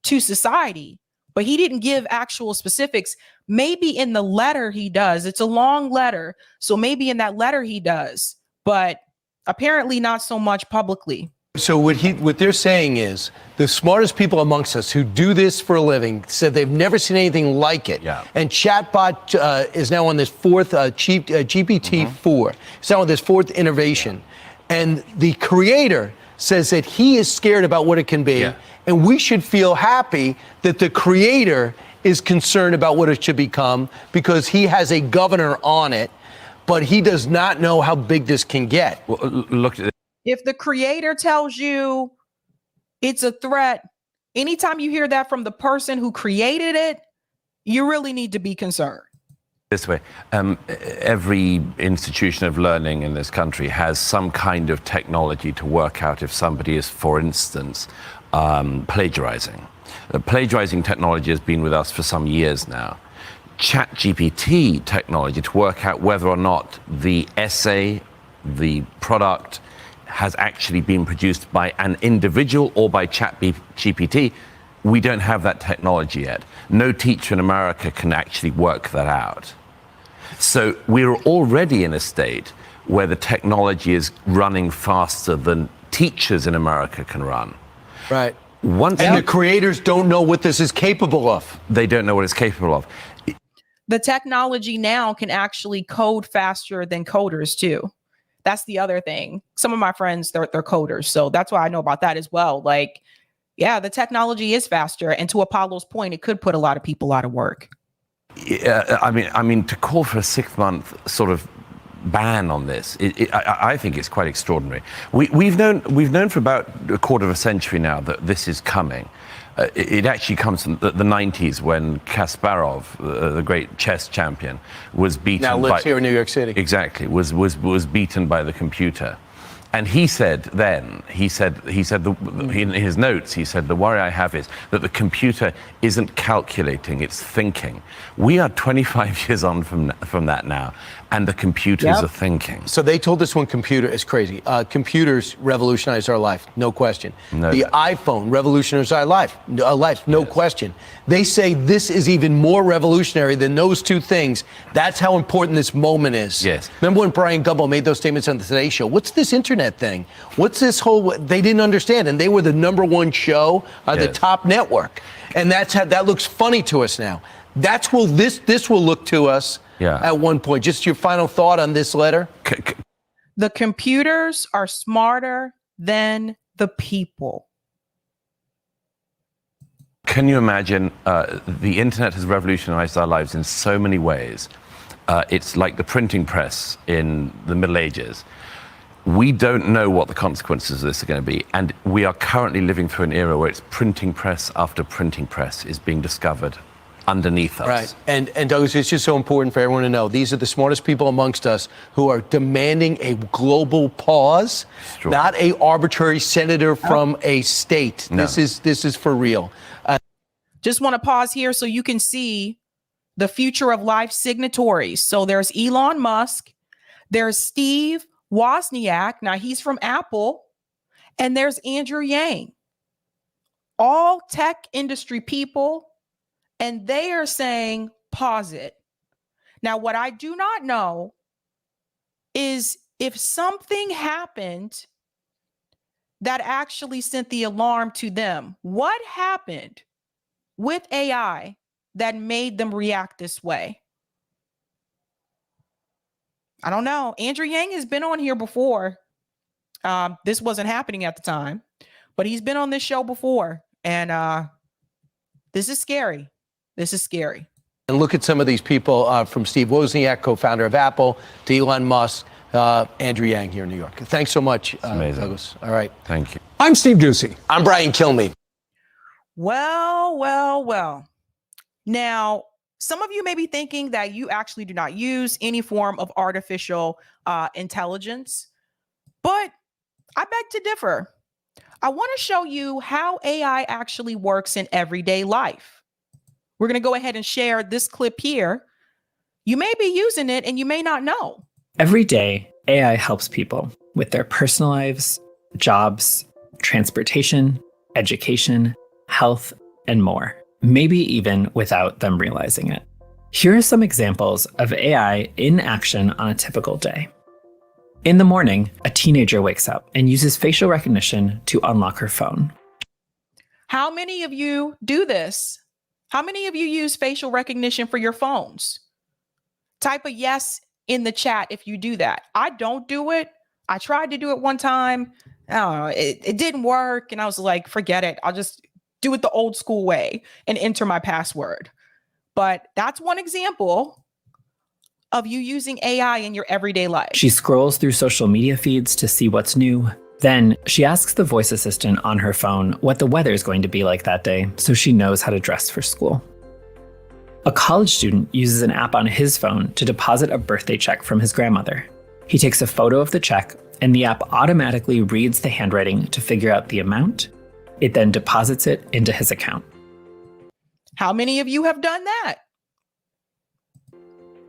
to society. But he didn't give actual specifics. Maybe in the letter he does. It's a long letter. So maybe in that letter he does. But apparently not so much publicly. So what they're saying is the smartest people amongst us who do this for a living said they've never seen anything like it. Yeah. And chatbot is now on this fourth GPT-4. It's now on this fourth innovation. And the creator says that he is scared about what it can be. Yeah. And we should feel happy that the creator is concerned about what it should become because he has a governor on it, but he does not know how big this can get. Well, look at it. If the creator tells you it's a threat, anytime you hear that from the person who created it, you really need to be concerned. This way, every institution of learning in this country has some kind of technology to work out if somebody is, for instance, plagiarizing. Plagiarizing technology has been with us for some years now. ChatGPT technology to work out whether or not the essay, the product, has actually been produced by an individual or by ChatGPT. We don't have that technology yet. No teacher in America can actually work that out. So we're already in a state where the technology is running faster than teachers in America can run. Right. And the creators don't know what this is capable of. They don't know what it's capable of. The technology now can actually code faster than coders too. That's the other thing. Some of my friends, they're coders. So that's why I know about that as well. Like, yeah, the technology is faster. And to Apollo's point, it could put a lot of people out of work. Yeah, I mean, to call for a 6-month sort of ban on this, I think it's quite extraordinary. We've known for about a quarter of a century now that this is coming. It actually comes from the 90s when Kasparov, the great chess champion, was beaten. Now lives here in New York City. Exactly, was beaten by the computer. And he said in his notes, he said, the worry I have is that the computer isn't calculating, it's thinking. We are 25 years on from that now, and the computers are thinking. So they told us it's crazy. Computers revolutionized our life, no question. The iPhone revolutionized our life, no question. They say this is even more revolutionary than those two things. That's how important this moment is. Yes. Remember when Brian Gumbo made those statements on the Today Show? What's this internet thing? What's this whole? They didn't understand, and they were the #1 show on the top network, and that looks funny to us now. This will look to us at one point. Just your final thought on this letter. The computers are smarter than the people. Can you imagine? The internet has revolutionized our lives in so many ways. It's like the printing press in the Middle Ages. We don't know what the consequences of this are going to be. And we are currently living through an era where it's printing press after printing press is being discovered underneath us. Right. And Douglas, it's just so important for everyone to know these are the smartest people amongst us who are demanding a global pause, not a arbitrary senator from a state. No. This is for real. Just want to pause here so you can see the future of life signatories. So there's Elon Musk, there's Steve Wozniak. Now he's from Apple, and there's Andrew Yang, all tech industry people. And they are saying, pause it. Now, what I do not know is if something happened that actually sent the alarm to them. What happened with AI that made them react this way? I don't know. Andrew Yang has been on here before. This wasn't happening at the time, but he's been on this show before. And this is scary. This is scary. And look at some of these people from Steve Wozniak, co-founder of Apple, to Elon Musk, Andrew Yang here in New York. Thanks so much, Douglas. All right. Thank you. I'm Steve Doocy. I'm Brian Kilmeade. Well. Now, some of you may be thinking that you actually do not use any form of artificial intelligence, but I beg to differ. I want to show you how AI actually works in everyday life. We're going to go ahead and share this clip here. You may be using it and you may not know. Every day, AI helps people with their personal lives, jobs, transportation, education, health, and more, maybe even without them realizing it. Here are some examples of AI in action on a typical day. In the morning, a teenager wakes up and uses facial recognition to unlock her phone. How many of you do this? How many of you use facial recognition for your phones? Type a yes in the chat if you do that. I don't do it. I tried to do it one time. I don't know, it didn't work. And I was like, forget it. I'll just do it the old school way and enter my password. But that's one example of you using AI in your everyday life. She scrolls through social media feeds to see what's new. Then she asks the voice assistant on her phone what the weather is going to be like that day so she knows how to dress for school. A college student uses an app on his phone to deposit a birthday check from his grandmother. He takes a photo of the check, and the app automatically reads the handwriting to figure out the amount. It then deposits it into his account. How many of you have done that?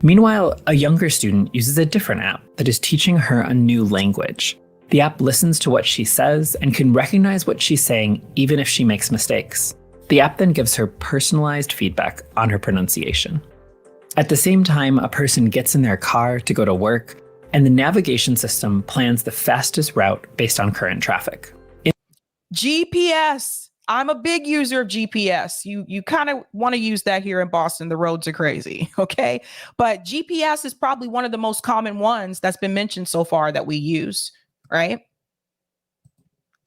Meanwhile, a younger student uses a different app that is teaching her a new language. The app listens to what she says and can recognize what she's saying even if she makes mistakes. The app then gives her personalized feedback on her pronunciation. At the same time, a person gets in their car to go to work, and the navigation system plans the fastest route based on current traffic. GPS. I'm a big user of GPS. You kind of want to use that here in Boston. The roads are crazy, okay? But GPS is probably one of the most common ones that's been mentioned so far that we use, right?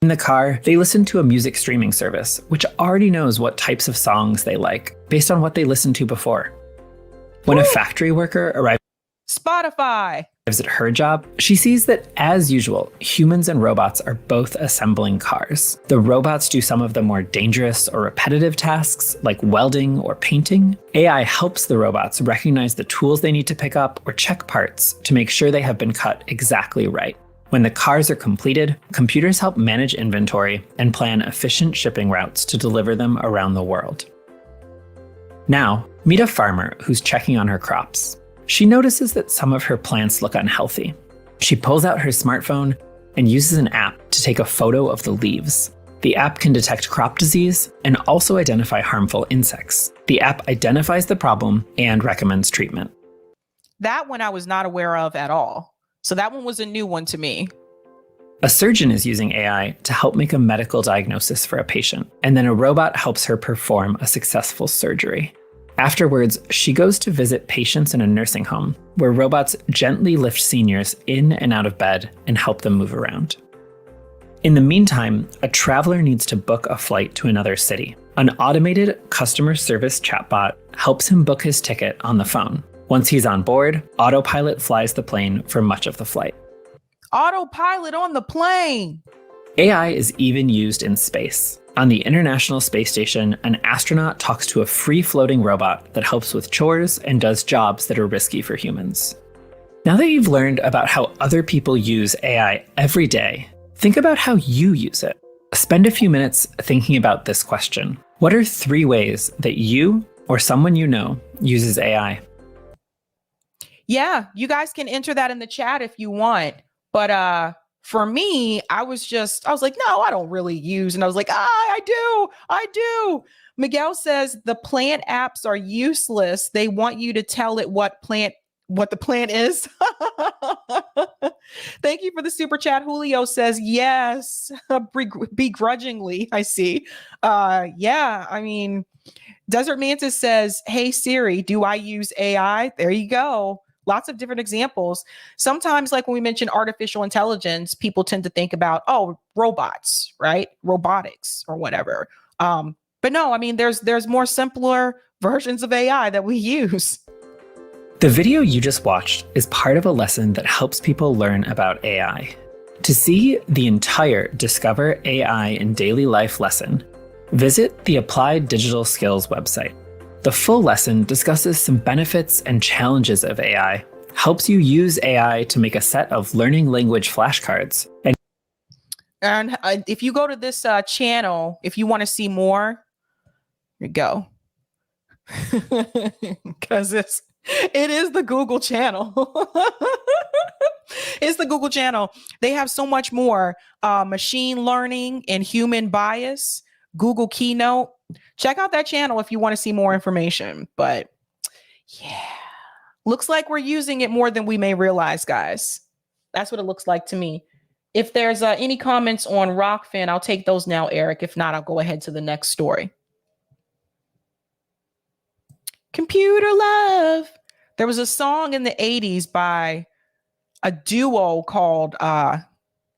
In the car, they listen to a music streaming service, which already knows what types of songs they like based on what they listened to before. When a factory worker arrives Spotify at her job, she sees that, as usual, humans and robots are both assembling cars. The robots do some of the more dangerous or repetitive tasks, like welding or painting. AI helps the robots recognize the tools they need to pick up or check parts to make sure they have been cut exactly right. When the cars are completed, computers help manage inventory and plan efficient shipping routes to deliver them around the world. Now, meet a farmer who's checking on her crops. She notices that some of her plants look unhealthy. She pulls out her smartphone and uses an app to take a photo of the leaves. The app can detect crop disease and also identify harmful insects. The app identifies the problem and recommends treatment. That one I was not aware of at all. So that one was a new one to me. A surgeon is using AI to help make a medical diagnosis for a patient, and then a robot helps her perform a successful surgery. Afterwards, she goes to visit patients in a nursing home, where robots gently lift seniors in and out of bed and help them move around. In the meantime, a traveler needs to book a flight to another city. An automated customer service chatbot helps him book his ticket on the phone. Once he's on board, autopilot flies the plane for much of the flight. Autopilot on the plane! AI is even used in space. On the International Space Station, an astronaut talks to a free-floating robot that helps with chores and does jobs that are risky for humans. Now that you've learned about how other people use AI every day, think about how you use it. Spend a few minutes thinking about this question. What are 3 ways that you or someone you know uses AI? Yeah, you guys can enter that in the chat if you want. But for me, I was like, no, I don't really use. And I was like, I do. Miguel says the plant apps are useless. They want you to tell it what the plant is. Thank you for the super chat. Julio says, yes, begrudgingly, I see. Yeah, I mean, Desert Mantis says, hey, Siri, do I use AI? There you go. Lots of different examples. Sometimes, like when we mention artificial intelligence, people tend to think about, robots, right? Robotics or whatever. But no, I mean, there's more simpler versions of AI that we use. The video you just watched is part of a lesson that helps people learn about AI. To see the entire Discover AI in Daily Life lesson, visit the Applied Digital Skills website. The full lesson discusses some benefits and challenges of AI, helps you use AI to make a set of learning language flashcards. And if you go to this channel, if you want to see more, here you go. Because it is the Google channel. It's the Google channel. They have so much more machine learning and human bias, Google Keynote. Check out that channel if you want to see more information. But yeah, looks like we're using it more than we may realize, guys. That's what it looks like to me. If there's any comments on Rockfin, I'll take those now, Eric. If not, I'll go ahead to the next story. Computer Love. There was a song in the 80s by a duo called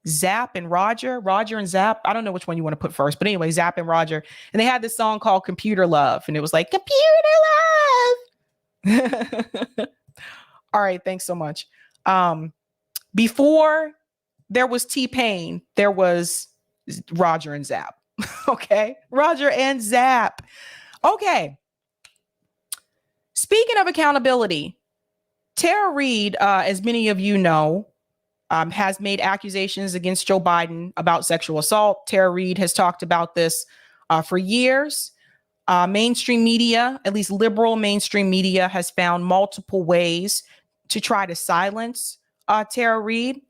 Zap and Roger and Zap. I don't know which one you want to put first, but anyway, Zap and Roger. And they had this song called Computer Love. And it was like, Computer Love. All right. Thanks so much. Before there was T-Pain, there was Roger and Zap. Okay. Roger and Zap. Okay. Speaking of accountability, Tara Reade, as many of you know, has made accusations against Joe Biden about sexual assault. Tara Reade has talked about this for years. Mainstream media, at least liberal mainstream media, has found multiple ways to try to silence Tara Reade.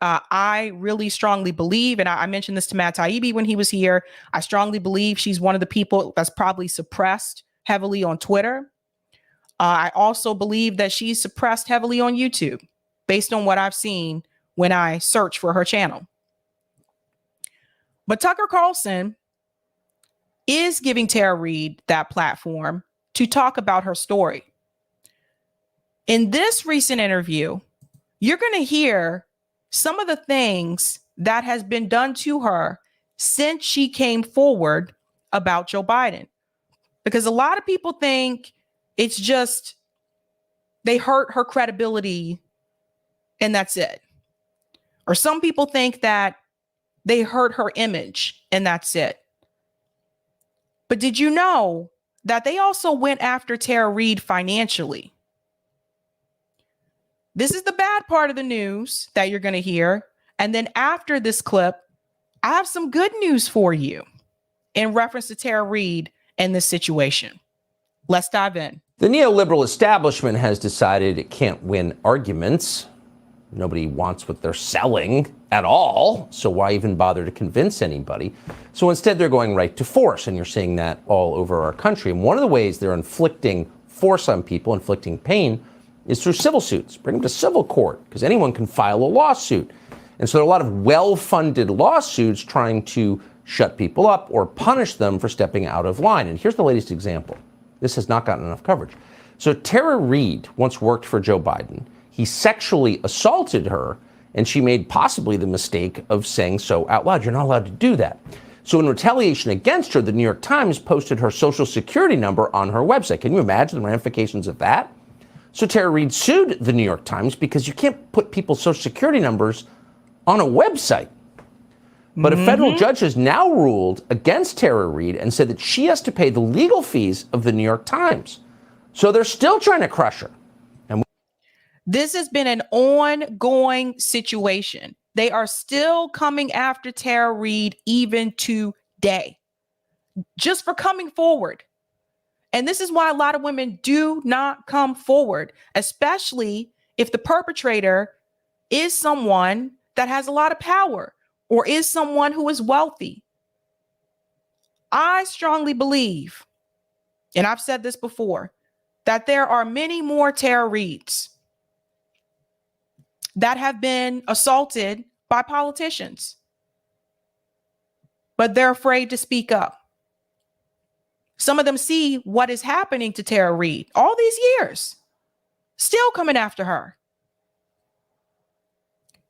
I really strongly believe, and I mentioned this to Matt Taibbi when he was here, I strongly believe she's one of the people that's probably suppressed heavily on Twitter. I also believe that she's suppressed heavily on YouTube, based on what I've seen when I search for her channel. But Tucker Carlson is giving Tara Reade that platform to talk about her story. In this recent interview, you're going to hear some of the things that has been done to her since she came forward about Joe Biden. Because a lot of people think it's just they hurt her credibility and that's it. Or some people think that they hurt her image and that's it. But did you know that they also went after Tara Reade financially? This is the bad part of the news that you're going to hear. And then after this clip, I have some good news for you in reference to Tara Reade and this situation. Let's dive in. The neoliberal establishment has decided it can't win arguments. Nobody wants what they're selling at all, so why even bother to convince anybody? So instead, they're going right to force, and you're seeing that all over our country. And one of the ways they're inflicting force on people, inflicting pain, is through civil suits. Bring them to civil court, because anyone can file a lawsuit. And so there are a lot of well-funded lawsuits trying to shut people up or punish them for stepping out of line. And here's the latest example. This has not gotten enough coverage. So Tara Reade once worked for Joe Biden. He sexually assaulted her, and she made possibly the mistake of saying so out loud. You're not allowed to do that. So in retaliation against her, the New York Times posted her social security number on her website. Can you imagine the ramifications of that? So Tara Reade sued the New York Times because you can't put people's social security numbers on a website. But a federal judge has now ruled against Tara Reade and said that she has to pay the legal fees of the New York Times. So they're still trying to crush her. This has been an ongoing situation. They are still coming after Tara Reade even today, just for coming forward. And this is why a lot of women do not come forward, especially if the perpetrator is someone that has a lot of power or is someone who is wealthy. I strongly believe, and I've said this before, that there are many more Tara Reades that have been assaulted by politicians, but they're afraid to speak up. Some of them see what is happening to Tara Reade all these years, still coming after her.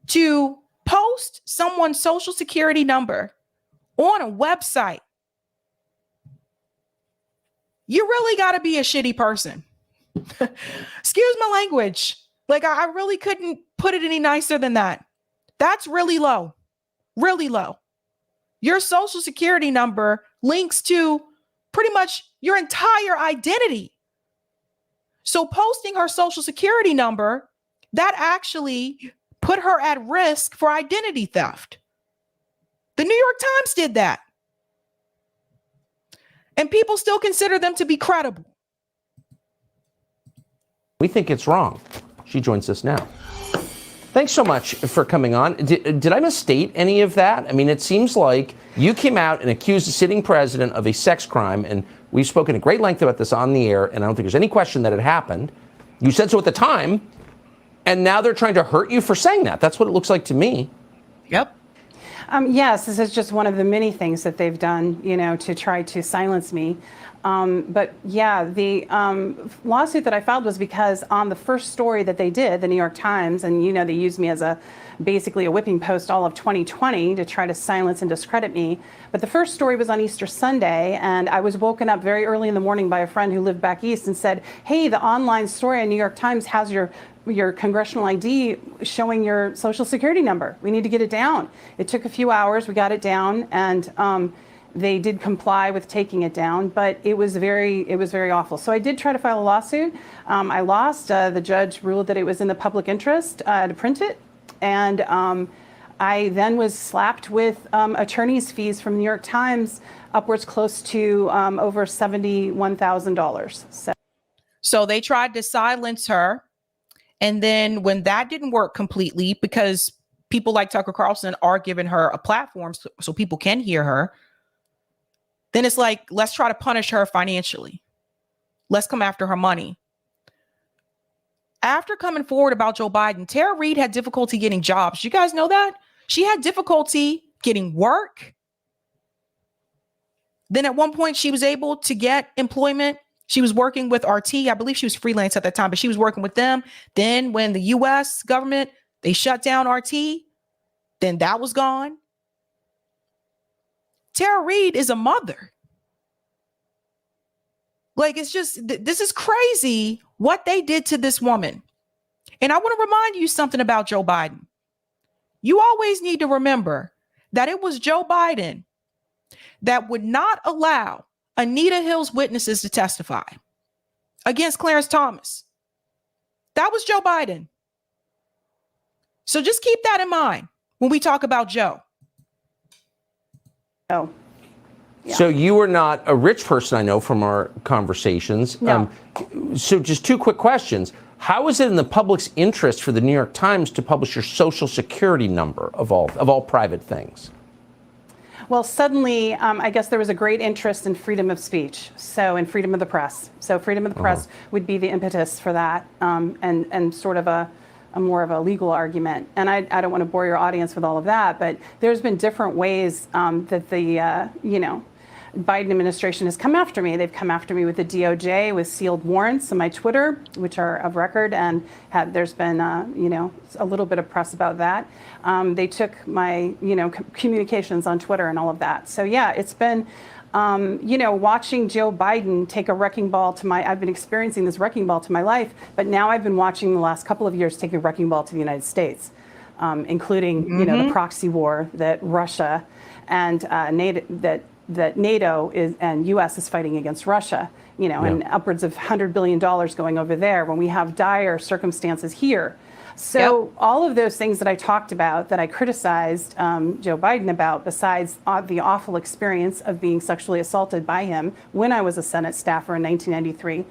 To post someone's social security number on a website, you really got to be a shitty person. Excuse my language. Like, I really couldn't put it any nicer than that. That's really low, really low. Your social security number links to pretty much your entire identity. So posting her social security number, that actually put her at risk for identity theft. The New York Times did that. And people still consider them to be credible. We think it's wrong. She joins us now. Thanks so much for coming on. Did I misstate any of that? I mean, it seems like you came out and accused the sitting president of a sex crime, and we've spoken at great length about this on the air, and I don't think there's any question that it happened. You said so at the time, and now they're trying to hurt you for saying that. That's what it looks like to me. Yep. Yes, this is just one of the many things that they've done, to try to silence me. But yeah, the lawsuit that I filed was because on the first story that they did, the New York Times, and they used me as basically a whipping post all of 2020 to try to silence and discredit me. But the first story was on Easter Sunday, and I was woken up very early in the morning by a friend who lived back east and said, hey, the online story on New York Times has your congressional ID showing your social security number. We need to get it down. It took a few hours. We got it down, and they did comply with taking it down, but it was very awful. So I did try to file a lawsuit. I lost. The judge ruled that it was in the public interest to print it. And I then was slapped with attorney's fees from New York Times, upwards close to over $71,000. So they tried to silence her. And then when that didn't work completely, because people like Tucker Carlson are giving her a platform so people can hear her, then it's like, let's try to punish her financially. Let's come after her money. After coming forward about Joe Biden, Tara Reade had difficulty getting jobs. You guys know that? She had difficulty getting work. Then at one point, she was able to get employment. She was working with RT. I believe she was freelance at that time, but she was working with them. Then when the U.S. government, they shut down RT, then that was gone. Tara Reade is a mother. Like, it's just, this is crazy what they did to this woman. And I want to remind you something about Joe Biden. You always need to remember that it was Joe Biden that would not allow Anita Hill's witnesses to testify against Clarence Thomas. That was Joe Biden. So just keep that in mind when we talk about Joe. Oh. Yeah. So you are not a rich person, I know from our conversations. No. So just two quick questions. How is it in the public's interest for the New York Times to publish your social security number of all private things? Well, suddenly, I guess there was a great interest in freedom of speech, so in freedom of the press. So freedom of the press would be the impetus for that, and sort of a more of a legal argument. And I don't want to bore your audience with all of that, but there's been different ways that the Biden administration has come after me. They've come after me with the DOJ, with sealed warrants on my Twitter, which are of record, and there's been a little bit of press about that. They took my communications on Twitter and all of that. So yeah, it's been watching Joe Biden take a wrecking ball to I've been experiencing this wrecking ball to my life, but now I've been watching the last couple of years take a wrecking ball to the United States, including the proxy war that Russia and that NATO is and U.S. is fighting against Russia, and upwards of $100 billion going over there when we have dire circumstances here. So all of those things that I talked about, that I criticized Joe Biden about, besides the awful experience of being sexually assaulted by him when I was a Senate staffer in 1993,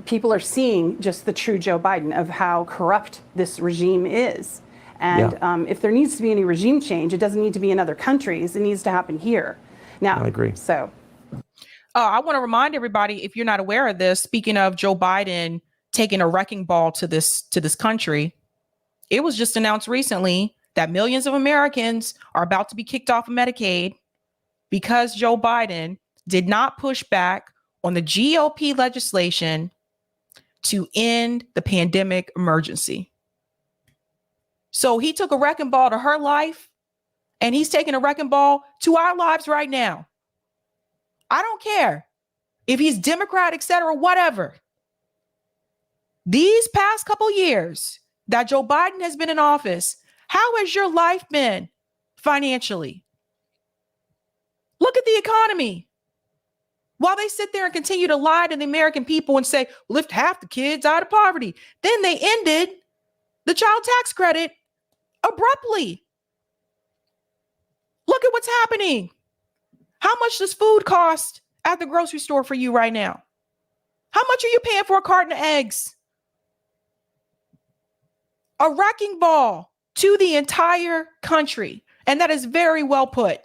people are seeing just the true Joe Biden of how corrupt this regime is. And if there needs to be any regime change, it doesn't need to be in other countries. It needs to happen here. Now, I agree. So I want to remind everybody, if you're not aware of this, speaking of Joe Biden taking a wrecking ball to this country, it was just announced recently that millions of Americans are about to be kicked off of Medicaid because Joe Biden did not push back on the GOP legislation to end the pandemic emergency. So he took a wrecking ball to her life, and he's taking a wrecking ball to our lives right now. I don't care if he's Democrat, et cetera, whatever. These past couple years that Joe Biden has been in office, how has your life been financially? Look at the economy. While they sit there and continue to lie to the American people and say, lift half the kids out of poverty, then they ended the child tax credit abruptly. Look at what's happening. How much does food cost at the grocery store for you right now? How much are you paying for a carton of eggs? A wrecking ball to the entire country. And that is very well put.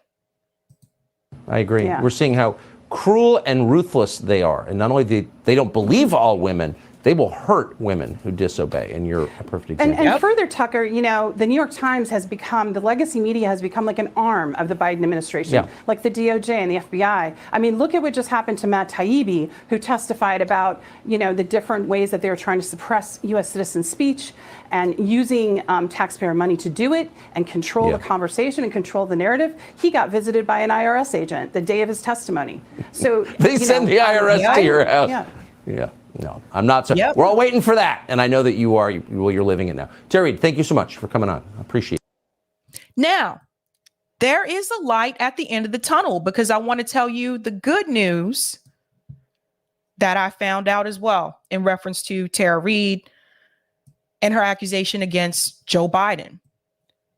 I agree. Yeah. We're seeing how cruel and ruthless they are. And not only they don't believe all women, They will hurt women who disobey, and you're a perfect example. And further, Tucker, you know, the New York Times has become, the legacy media has become like an arm of the Biden administration, like the DOJ and the FBI. I mean, look at what just happened to Matt Taibbi, who testified about, you know, the different ways that they were trying to suppress U.S. citizen speech and using taxpayer money to do it and control the conversation and control the narrative. He got visited by an IRS agent the day of his testimony. So they send the IRS to your house. Yeah. No, I'm not. We're all waiting for that. And I know that you are. Well, you're living it now. Terry, thank you so much for coming on. I appreciate it. Now, there is a light at the end of the tunnel, because I want to tell you the good news that I found out as well in reference to Tara Reade and her accusation against Joe Biden.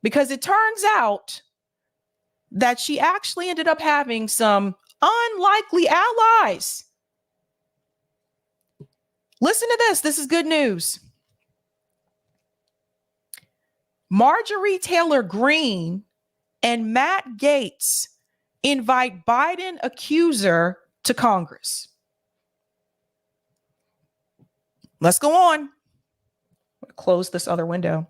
Because it turns out that she actually ended up having some unlikely allies. Listen to this. This is good news. Marjorie Taylor Greene and Matt Gaetz invite Biden accuser to Congress. Let's go on. Close this other window.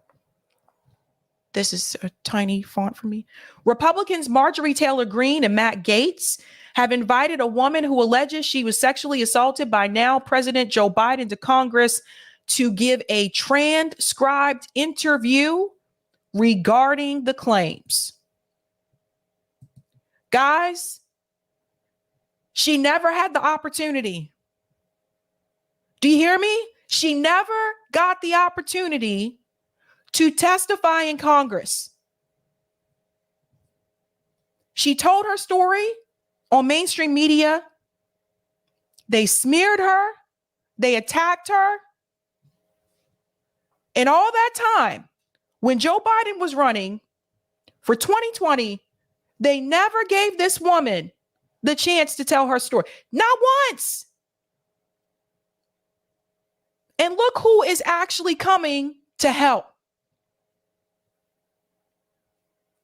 This is a tiny font for me. Republicans Marjorie Taylor Greene and Matt Gaetz have invited a woman who alleges she was sexually assaulted by now President Joe Biden to Congress to give a transcribed interview regarding the claims. Guys, she never had the opportunity. Do you hear me? She never got the opportunity to testify in Congress. She told her story on mainstream media. They smeared her. They attacked her. And all that time, when Joe Biden was running for 2020, they never gave this woman the chance to tell her story. Not once. And look who is actually coming to help.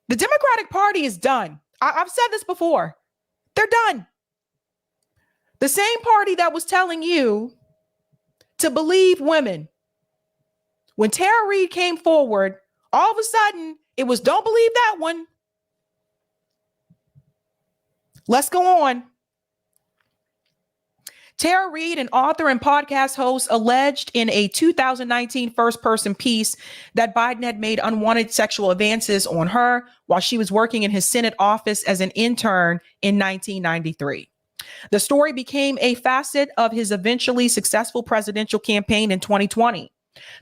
The Democratic Party is done. I've said this before. They're done. The same party that was telling you to believe women. When Tara Reade came forward, all of a sudden, it was don't believe that one. Let's go on. Tara Reade, an author and podcast host, alleged in a 2019 first-person piece that Biden had made unwanted sexual advances on her while she was working in his Senate office as an intern in 1993. The story became a facet of his eventually successful presidential campaign in 2020.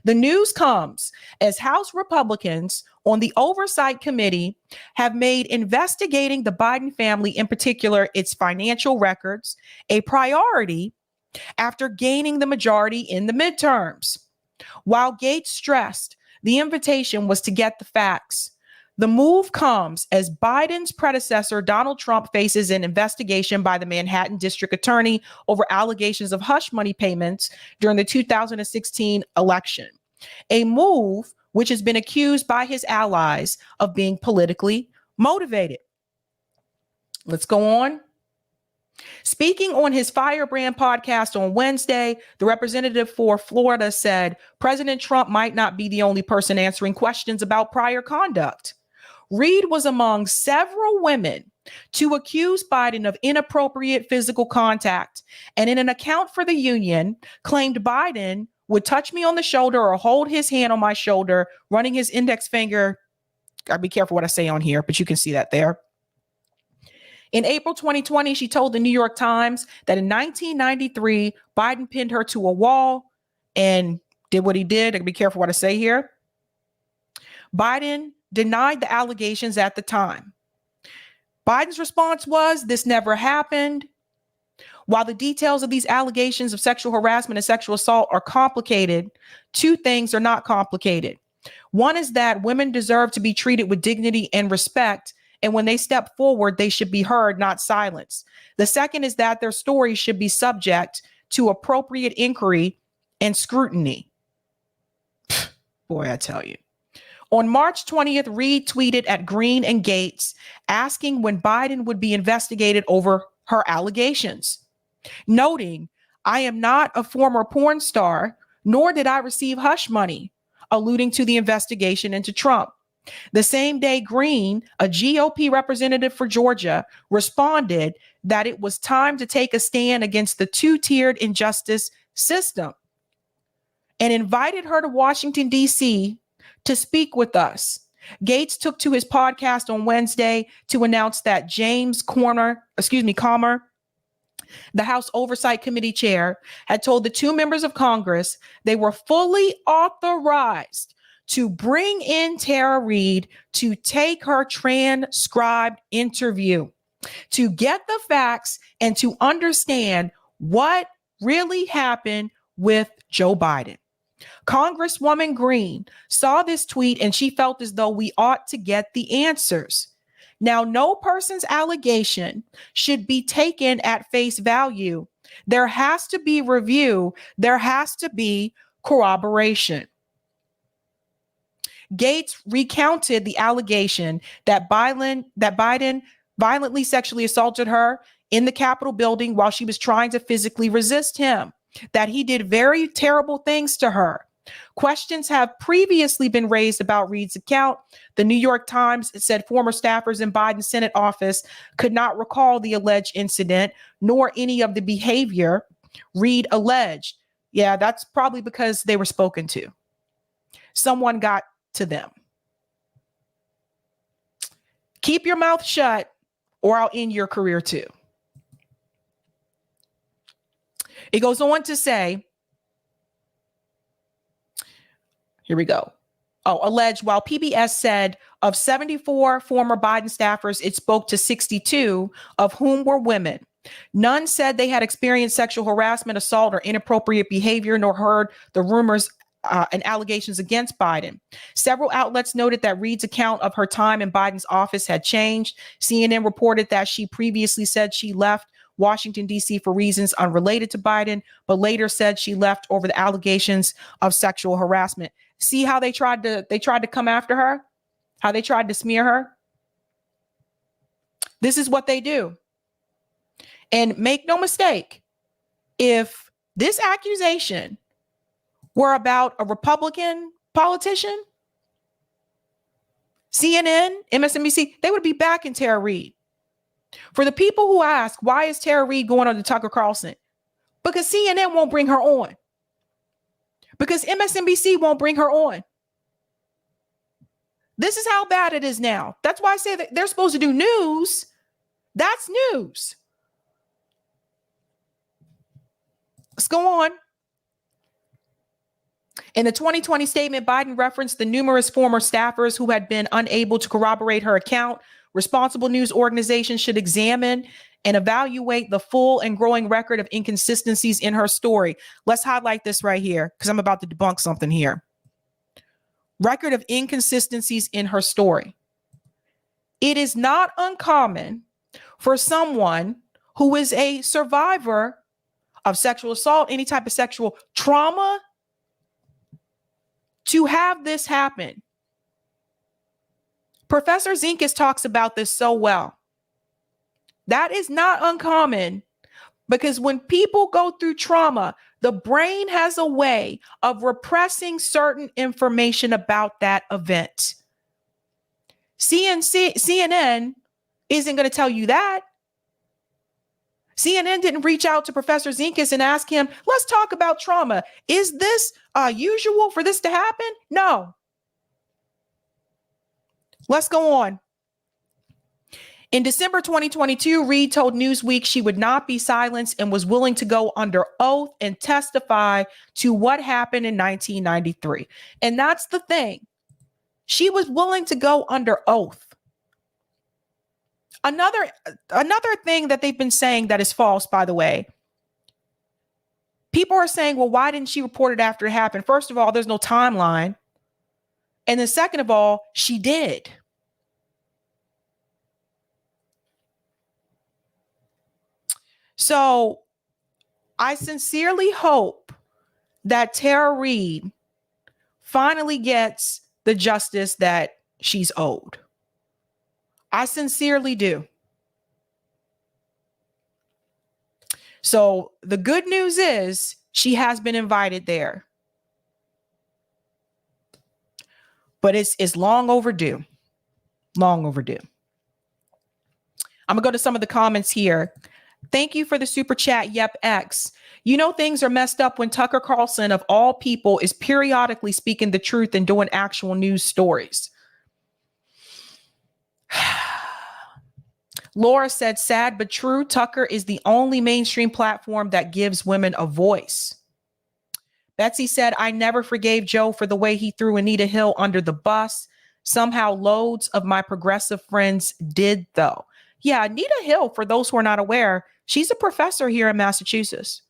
The news comes as House Republicans on the Oversight Committee have made investigating the Biden family, in particular its financial records, a priority after gaining the majority in the midterms. While Gaetz stressed the invitation was to get the facts, the move comes as Biden's predecessor, Donald Trump, faces an investigation by the Manhattan District Attorney over allegations of hush money payments during the 2016 election, a move which has been accused by his allies of being politically motivated. Let's go on. Speaking on his Firebrand podcast on Wednesday, the representative for Florida said President Trump might not be the only person answering questions about prior conduct. Reade was among several women to accuse Biden of inappropriate physical contact, and in an account for the Union, claimed Biden would touch me on the shoulder or hold his hand on my shoulder, running his index finger. Gotta be careful what I say on here, but you can see that there. In April 2020, she told the New York Times that in 1993, Biden pinned her to a wall and did what he did. I gotta be careful what I say here. Biden denied the allegations at the time. Biden's response was, this never happened. While the details of these allegations of sexual harassment and sexual assault are complicated, two things are not complicated. One is that women deserve to be treated with dignity and respect, and when they step forward, they should be heard, not silenced. The second is that their stories should be subject to appropriate inquiry and scrutiny. Boy, I tell you. On March 20th, Reade tweeted at Greene and Gaetz asking when Biden would be investigated over her allegations, noting, I am not a former porn star, nor did I receive hush money, alluding to the investigation into Trump. The same day, Green, a GOP representative for Georgia, responded that it was time to take a stand against the two-tiered injustice system and invited her to Washington, D.C. to speak with us. Gates took to his podcast on Wednesday to announce that James Comer, the House Oversight Committee chair, had told the two members of Congress they were fully authorized to bring in Tara Reade to take her transcribed interview, to get the facts and to understand what really happened with Joe Biden. Congresswoman Green saw this tweet and she felt as though we ought to get the answers. Now, no person's allegation should be taken at face value. There has to be review. There has to be corroboration. Gates recounted the allegation that Biden violently sexually assaulted her in the Capitol building while she was trying to physically resist him, that he did very terrible things to her. Questions have previously been raised about Reade's account. The New York Times said former staffers in Biden's Senate office could not recall the alleged incident, nor any of the behavior Reade alleged. Yeah, that's probably because they were spoken to. Someone got to them. Keep your mouth shut or I'll end your career too. It goes on to say, here we go. Alleged, while PBS said of 74 former Biden staffers, it spoke to 62, of whom were women. None said they had experienced sexual harassment, assault, or inappropriate behavior, nor heard the rumors and allegations against Biden. Several outlets noted that Reade's account of her time in Biden's office had changed. CNN reported that she previously said she left Washington, D.C. for reasons unrelated to Biden, but later said she left over the allegations of sexual harassment. See how they tried to come after her? How they tried to smear her? This is what they do. And make no mistake, if this accusation were about a Republican politician, CNN, MSNBC, they would be backing Tara Reade. For the people who ask, why is Tara Reade going on to Tucker Carlson? Because CNN won't bring her on. Because MSNBC won't bring her on. This is how bad it is now. That's why I say that they're supposed to do news. That's news. Let's go on. In the 2020 statement, Biden referenced the numerous former staffers who had been unable to corroborate her account. Responsible news organizations should examine and evaluate the full and growing record of inconsistencies in her story. Let's highlight this right here because I'm about to debunk something here. Record of inconsistencies in her story. It is not uncommon for someone who is a survivor of sexual assault, any type of sexual trauma, to have this happen. Professor Zinkas talks about this so well. That is not uncommon because when people go through trauma, the brain has a way of repressing certain information about that event. CNN isn't going to tell you that. CNN didn't reach out to Professor Zinkas and ask him, let's talk about trauma. Is this usual for this to happen? No. Let's go on. In December 2022, Reade told Newsweek she would not be silenced and was willing to go under oath and testify to what happened in 1993. And that's the thing. She was willing to go under oath. Another thing that they've been saying that is false, by the way. People are saying, well, why didn't she report it after it happened? First of all, there's no timeline. And then second of all, she did. So I sincerely hope that Tara Reade finally gets the justice that she's owed. I sincerely do. So the good news is she has been invited there. But it's long overdue. Long overdue. I'm going to go to some of the comments here. Thank you for the super chat, Yep X. You know, things are messed up when Tucker Carlson, of all people, is periodically speaking the truth and doing actual news stories. Laura said, sad but true. Tucker is the only mainstream platform that gives women a voice. Betsy said, I never forgave Joe for the way he threw Anita Hill under the bus. Somehow loads of my progressive friends did, though. Yeah, Anita Hill, for those who are not aware, she's a professor here in Massachusetts.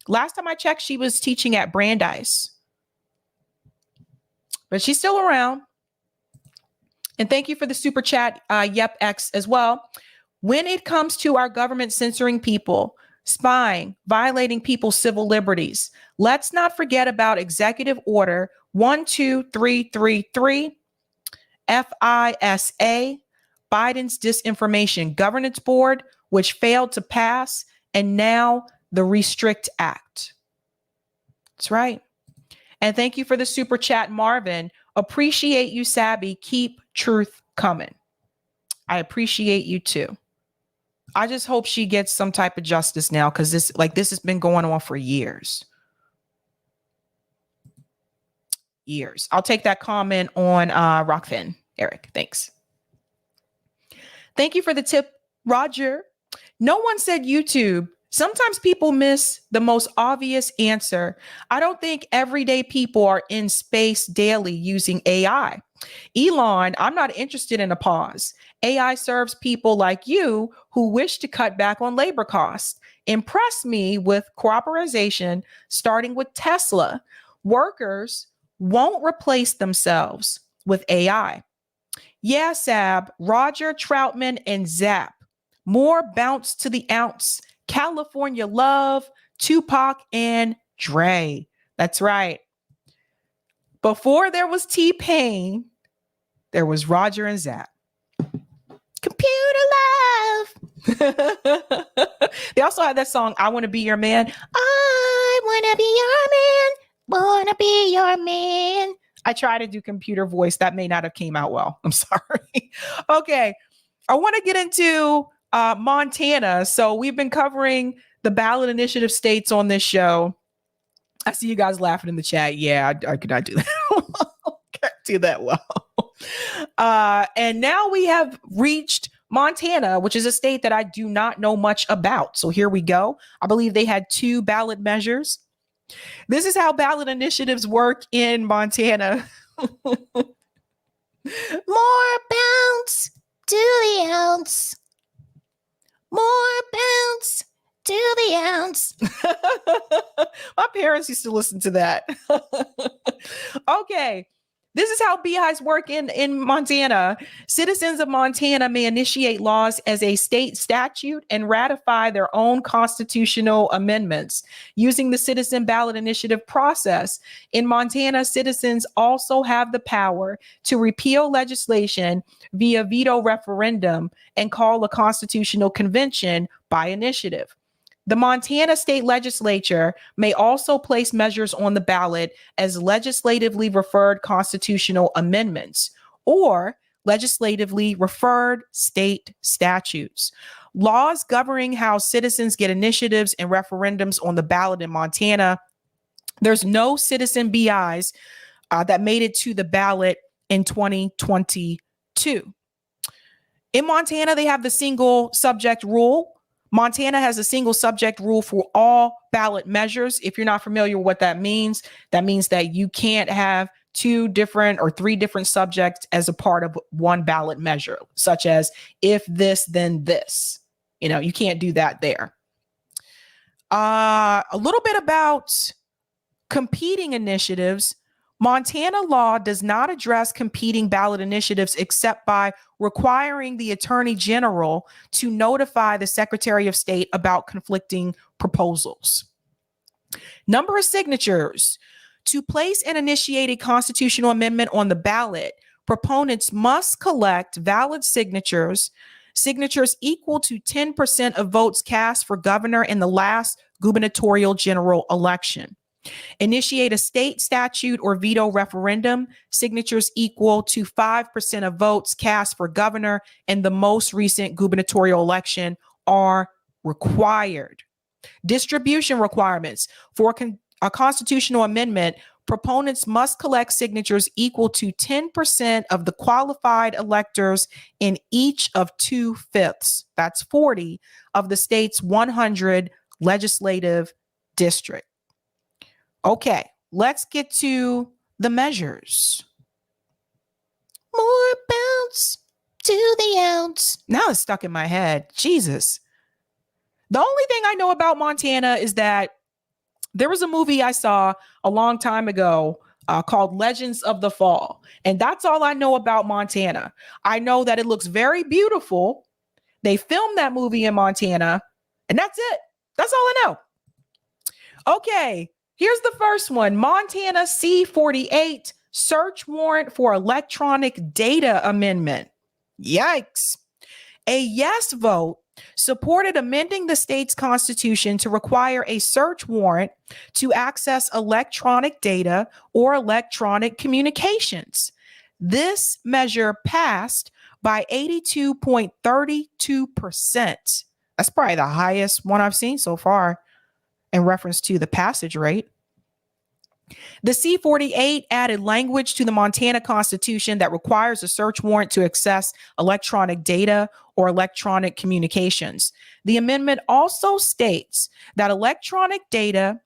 Last time I checked, she was teaching at Brandeis. But she's still around. And thank you for the super chat, Yep X, as well. When it comes to our government censoring people, spying, violating people's civil liberties, let's not forget about Executive Order 12333, FISA, Biden's Disinformation Governance Board, which failed to pass, and now the Restrict Act. That's right. And thank you for the super chat, Marvin. Appreciate you, Sabby. Keep truth coming. I appreciate you too. I just hope she gets some type of justice now, because this has been going on for years. Years. I'll take that comment on Rockfin. Eric, thanks. Thank you for the tip, Roger. No one said YouTube. Sometimes people miss the most obvious answer. I don't think everyday people are in space daily using AI. Elon, I'm not interested in a pause. AI serves people like you who wish to cut back on labor costs. Impress me with cooperation, starting with Tesla. Workers won't replace themselves with AI. Yeah, Sab, Roger, Troutman, and Zap. More bounce to the ounce. California Love, Tupac, and Dre. That's right. Before there was T-Pain, there was Roger and Zap. Computer love. They also had that song, I Want to Be Your Man. I want to be your man. Want to be your man. I try to do computer voice. That may not have came out well. I'm sorry. Okay. I want to get into Montana. So we've been covering the ballot initiative states on this show. I see you guys laughing in the chat. Yeah, I could not do that. Can't do that well. And now we have reached Montana, which is a state that I do not know much about. So here we go. I believe they had 2 ballot measures. This is how ballot initiatives work in Montana. More bounce to the ounce. More bounce to the ounce. My parents used to listen to that. Okay. This is how beehives work in Montana. Citizens of Montana may initiate laws as a state statute and ratify their own constitutional amendments using the citizen ballot initiative process. In Montana, citizens also have the power to repeal legislation via veto referendum and call a constitutional convention by initiative. The Montana state legislature may also place measures on the ballot as legislatively referred constitutional amendments or legislatively referred state statutes. Laws governing how citizens get initiatives and referendums on the ballot in Montana. There's no citizen BIs that made it to the ballot in 2022. In Montana, they have the single subject rule. Montana has a single subject rule for all ballot measures. If you're not familiar with what that means that you can't have 2 different or 3 different subjects as a part of one ballot measure, such as if this, then this. You can't do that there. A little bit about competing initiatives. Montana law does not address competing ballot initiatives except by requiring the Attorney General to notify the Secretary of State about conflicting proposals. Number of signatures. To place an initiated constitutional amendment on the ballot, proponents must collect valid signatures signatures equal to 10% of votes cast for governor in the last gubernatorial general election. Initiate a state statute or veto referendum, signatures equal to 5% of votes cast for governor in the most recent gubernatorial election are required. Distribution requirements for a constitutional amendment, proponents must collect signatures equal to 10% of the qualified electors in each of 2/5, that's 40, of the state's 100 legislative district. Okay, let's get to the measures. More bounce to the ounce. Now it's stuck in my head. Jesus. The only thing I know about Montana is that there was a movie I saw a long time ago called Legends of the Fall. And that's all I know about Montana. I know that it looks very beautiful. They filmed that movie in Montana, and that's it. That's all I know. Okay, here's the first one. Montana C-48 search warrant for electronic data amendment. Yikes. A yes vote supported amending the state's constitution to require a search warrant to access electronic data or electronic communications. This measure passed by 82.32%. That's probably the highest one I've seen so far in reference to the passage rate. The C-48 added language to the Montana Constitution that requires a search warrant to access electronic data or electronic communications. The amendment also states that electronic data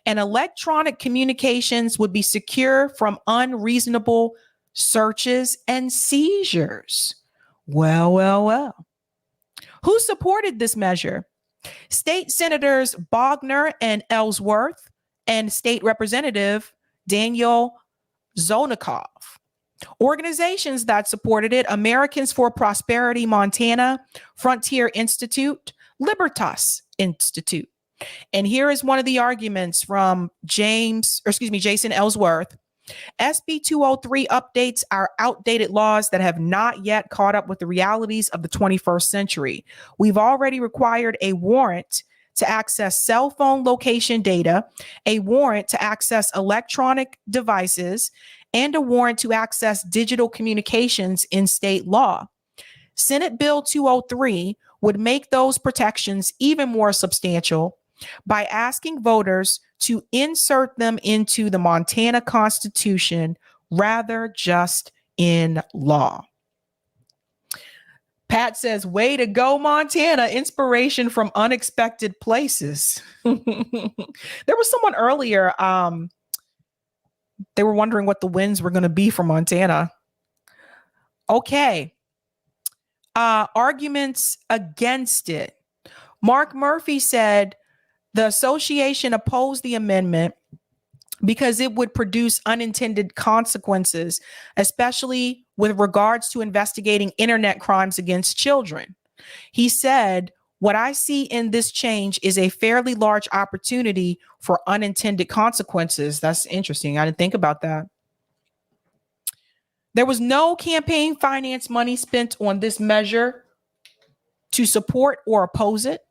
and electronic communications would be secure from unreasonable searches and seizures. Well. Who supported this measure? State Senators Bogner and Ellsworth and State Representative Daniel Zonikoff. Organizations that supported it: Americans for Prosperity Montana, Frontier Institute, Libertas Institute. And here is one of the arguments from Jason Ellsworth. SB 203 updates our outdated laws that have not yet caught up with the realities of the 21st century. We've already required a warrant to access cell phone location data, a warrant to access electronic devices, and a warrant to access digital communications in state law. Senate Bill 203 would make those protections even more substantial by asking voters to insert them into the Montana Constitution rather just in law. Pat says, way to go, Montana. Inspiration from unexpected places. There was someone earlier. They were wondering what the winds were going to be for Montana. Okay. Arguments against it. Mark Murphy said the association opposed the amendment because it would produce unintended consequences, especially with regards to investigating internet crimes against children. He said, what I see in this change is a fairly large opportunity for unintended consequences. That's interesting. I didn't think about that. There was no campaign finance money spent on this measure to support or oppose it.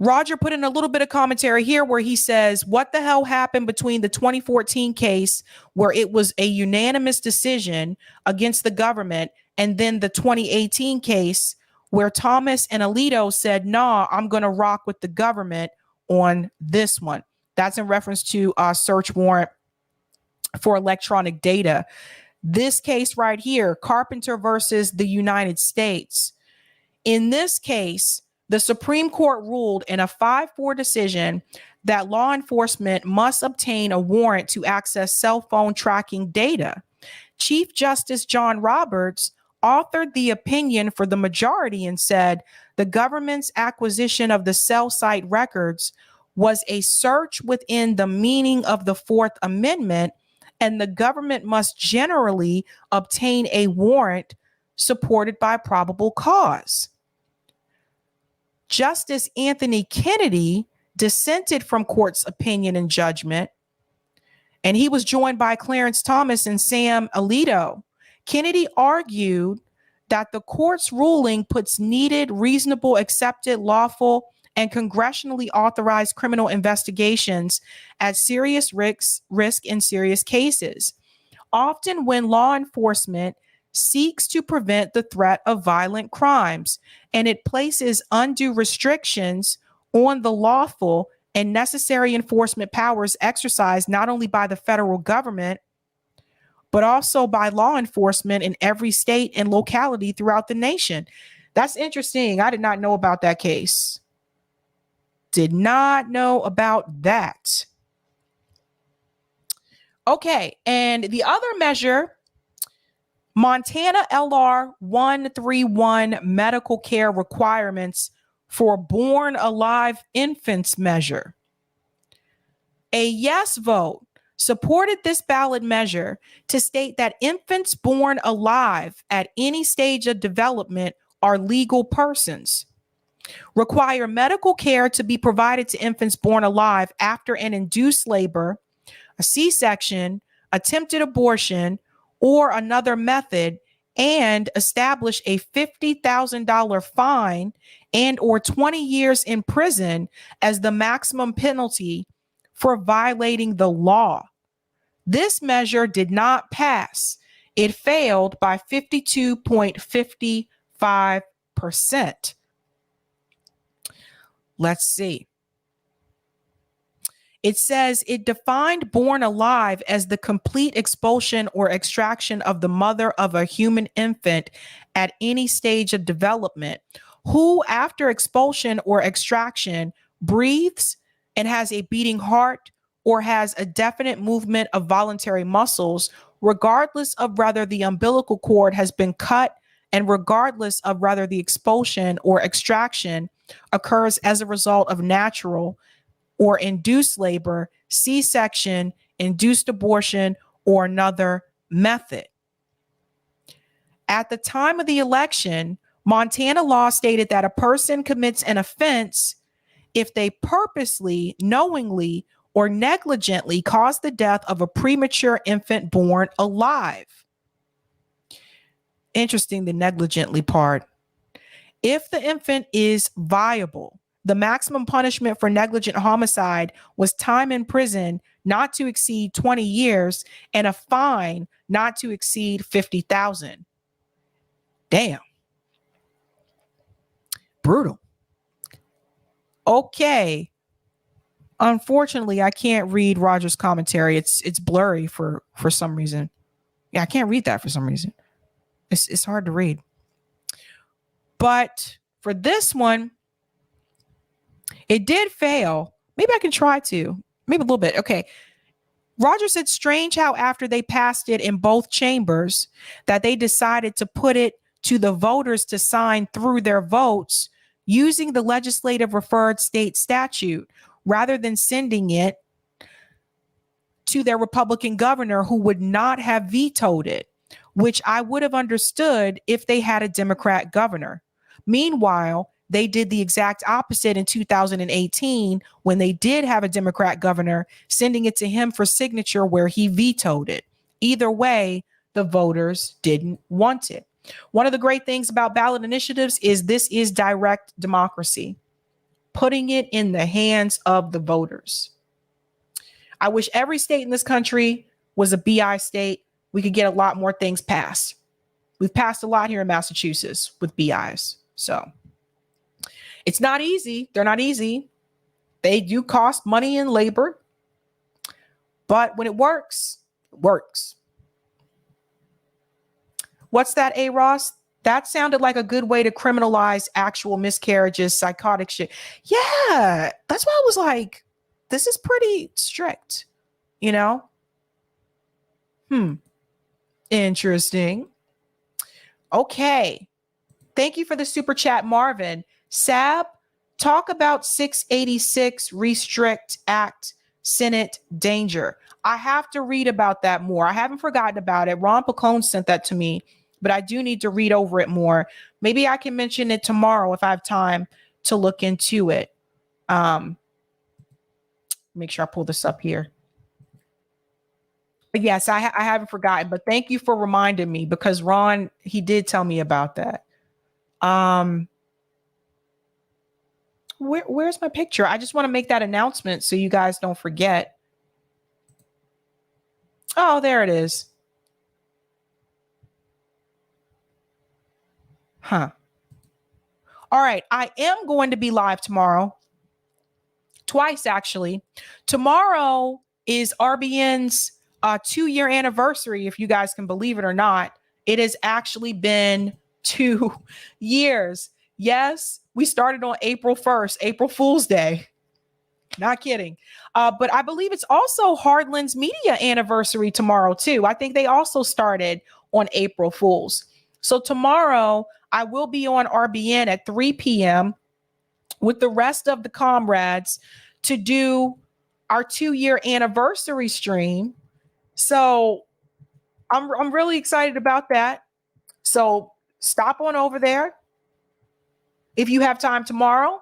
Roger put in a little bit of commentary here where he says, what the hell happened between the 2014 case where it was a unanimous decision against the government and then the 2018 case where Thomas and Alito said, nah, I'm going to rock with the government on this one. That's in reference to a search warrant for electronic data. This case right here, Carpenter versus the United States. In this case, the Supreme Court ruled in a 5-4 decision that law enforcement must obtain a warrant to access cell phone tracking data. Chief Justice John Roberts authored the opinion for the majority and said the government's acquisition of the cell site records was a search within the meaning of the Fourth Amendment, and the government must generally obtain a warrant supported by probable cause. Justice Anthony Kennedy dissented from court's opinion and judgment, and he was joined by Clarence Thomas and Sam Alito. Kennedy argued that the court's ruling puts needed, reasonable, accepted, lawful, and congressionally authorized criminal investigations at serious risk in serious cases, often when law enforcement seeks to prevent the threat of violent crimes, and it places undue restrictions on the lawful and necessary enforcement powers exercised not only by the federal government, but also by law enforcement in every state and locality throughout the nation. That's interesting. I did not know about that case. Did not know about that. Okay, and the other measure, Montana LR 131 medical care requirements for born alive infants measure. A yes vote supported this ballot measure to state that infants born alive at any stage of development are legal persons, require medical care to be provided to infants born alive after an induced labor, a C-section, attempted abortion, or another method, and establish a $50,000 fine and or 20 years in prison as the maximum penalty for violating the law. This measure did not pass. It failed by 52.55%. Let's see. It says it defined born alive as the complete expulsion or extraction of the mother of a human infant at any stage of development, who after expulsion or extraction breathes and has a beating heart or has a definite movement of voluntary muscles, regardless of whether the umbilical cord has been cut and regardless of whether the expulsion or extraction occurs as a result of natural or induced labor, C-section, induced abortion, or another method. At the time of the election, Montana law stated that a person commits an offense if they purposely, knowingly, or negligently cause the death of a premature infant born alive. Interesting, the negligently part. If the infant is viable, the maximum punishment for negligent homicide was time in prison not to exceed 20 years and a fine not to exceed $50,000. Damn. Brutal. Okay. Unfortunately, I can't read Roger's commentary. It's blurry for some reason. Yeah, I can't read that for some reason. It's hard to read. But for this one, it did fail. Maybe I can try to. Maybe a little bit. Okay. Roger said, strange how after they passed it in both chambers, that they decided to put it to the voters to sign through their votes using the legislative referred state statute rather than sending it to their Republican governor who would not have vetoed it, which I would have understood if they had a Democrat governor. Meanwhile, they did the exact opposite in 2018 when they did have a Democrat governor, sending it to him for signature where he vetoed it. Either way, the voters didn't want it. One of the great things about ballot initiatives is this is direct democracy, putting it in the hands of the voters. I wish every state in this country was a BI state. We could get a lot more things passed. We've passed a lot here in Massachusetts with BIs. So it's not easy. They're not easy. They do cost money and labor. But when it works, it works. What's that, A. Ross? That sounded like a good way to criminalize actual miscarriages, psychotic shit. Yeah, that's why I was like, this is pretty strict, you know? Interesting. Okay. Thank you for the super chat, Marvin. Sab, talk about 686 Restrict Act Senate danger. I have to read about that more. I haven't forgotten about it. Ron Pacone sent that to me, but I do need to read over it more. Maybe I can mention it tomorrow if I have time to look into it. Make sure I pull this up here. Yes, I haven't forgotten, but thank you for reminding me because Ron, he did tell me about that. Where's my picture? I just want to make that announcement so you guys don't forget. Oh, there it is. Huh. All right. I am going to be live tomorrow. Twice, actually. Tomorrow is RBN's 2-year anniversary, if you guys can believe it or not. It has actually been 2 years. Yes, we started on April 1st, April Fool's Day. Not kidding. But I believe it's also Hardland's media anniversary tomorrow, too. I think they also started on April Fool's. So tomorrow, I will be on RBN at 3 p.m. with the rest of the comrades to do our 2-year anniversary stream. So I'm really excited about that. So stop on over there if you have time tomorrow.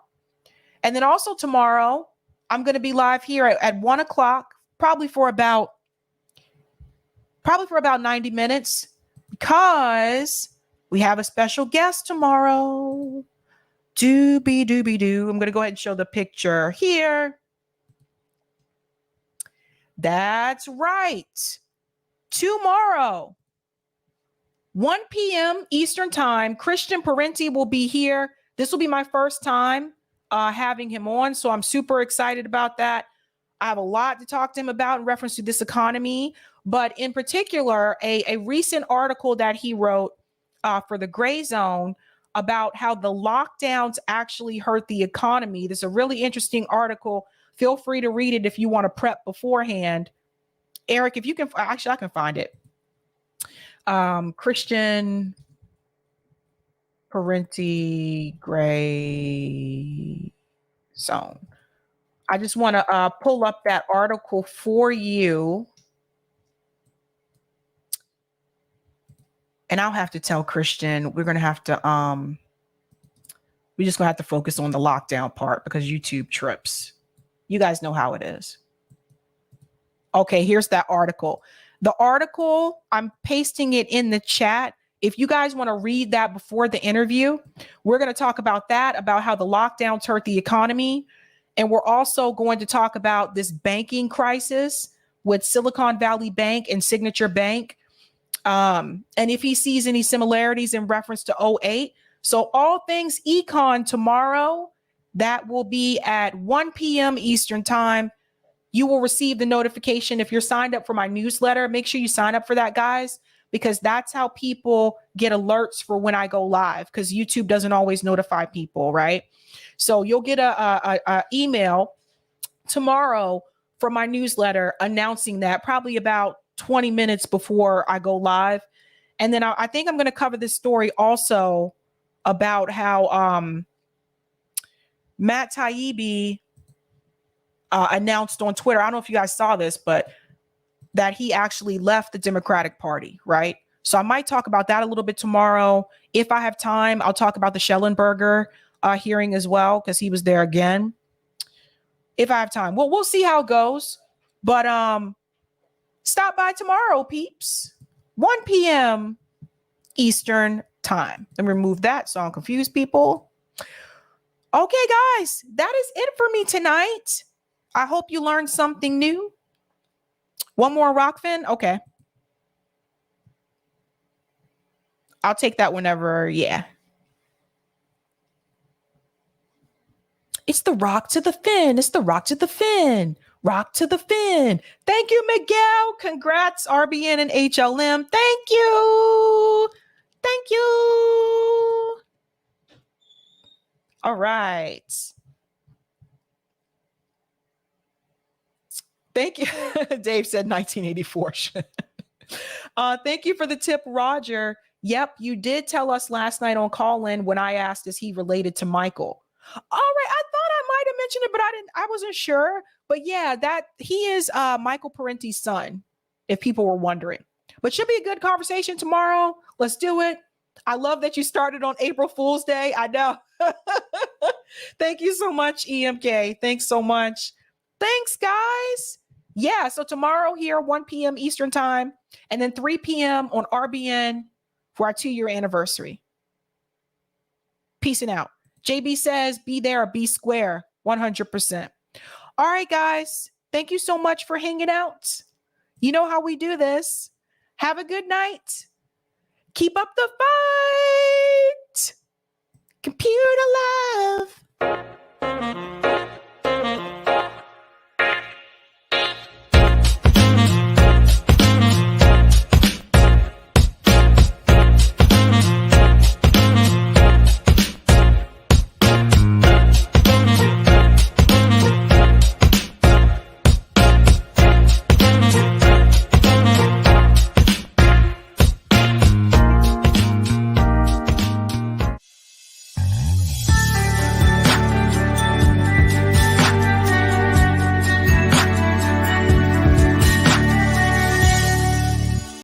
And then also tomorrow, I'm going to be live here at 1 o'clock, probably for about 90 minutes because we have a special guest tomorrow. Doobie doobie doo. I'm going to go ahead and show the picture here. That's right. Tomorrow, 1 p.m. Eastern Time, Christian Parenti will be here. This will be my first time having him on, so I'm super excited about that. I have a lot to talk to him about in reference to this economy, but in particular, a recent article that he wrote for the Gray Zone about how the lockdowns actually hurt the economy. This is a really interesting article. Feel free to read it if you want to prep beforehand. Eric, if you can, actually, I can find it. Christian Parenti Gray Zone. I just want to pull up that article for you. And I'll have to tell Christian, we're going to have to, we're just going to have to focus on the lockdown part because YouTube trips. You guys know how it is. Okay, here's that article. The article, I'm pasting it in the chat. If you guys want to read that before the interview, we're going to talk about that, about how the lockdowns hurt the economy. And we're also going to talk about this banking crisis with Silicon Valley Bank and Signature Bank. And if he sees any similarities in reference to 2008. So all things econ tomorrow, that will be at 1 p.m. Eastern Time. You will receive the notification if you're signed up for my newsletter. Make sure you sign up for that, guys, because that's how people get alerts for when I go live, because YouTube doesn't always notify people, right? So you'll get a email tomorrow from my newsletter announcing that probably about 20 minutes before I go live. And then I think I'm going to cover this story also about how Matt Taibbi announced on Twitter, I don't know if you guys saw this, but that he actually left the Democratic Party, right? So I might talk about that a little bit tomorrow. If I have time, I'll talk about the Schellenberger hearing as well, because he was there again. If I have time. Well, we'll see how it goes. But stop by tomorrow, peeps. 1 p.m. Eastern Time. Let me remove that so I don't confuse people. Okay, guys, that is it for me tonight. I hope you learned something new. One more Rockfin? Okay. I'll take that whenever, yeah. It's the rock to the fin. It's the rock to the fin. Rock to the fin. Thank you, Miguel. Congrats, RBN and HLM. Thank you. Thank you. All right. Thank you. Dave said 1984. Thank you for the tip, Roger. Yep, you did tell us last night on call-in when I asked, is he related to Michael? All right, I thought I might have mentioned it, but I wasn't sure. But yeah, that he is Michael Parenti's son, if people were wondering. But should be a good conversation tomorrow. Let's do it. I love that you started on April Fool's Day. I know. Thank you so much, EMK. Thanks so much. Thanks, guys. Yeah, so tomorrow here, 1 p.m. Eastern time, and then 3 p.m. on RBN for our 2-year anniversary. Peacing out. JB says, be there or be square, 100%. All right, guys. Thank you so much for hanging out. You know how we do this. Have a good night. Keep up the fight. Computer love.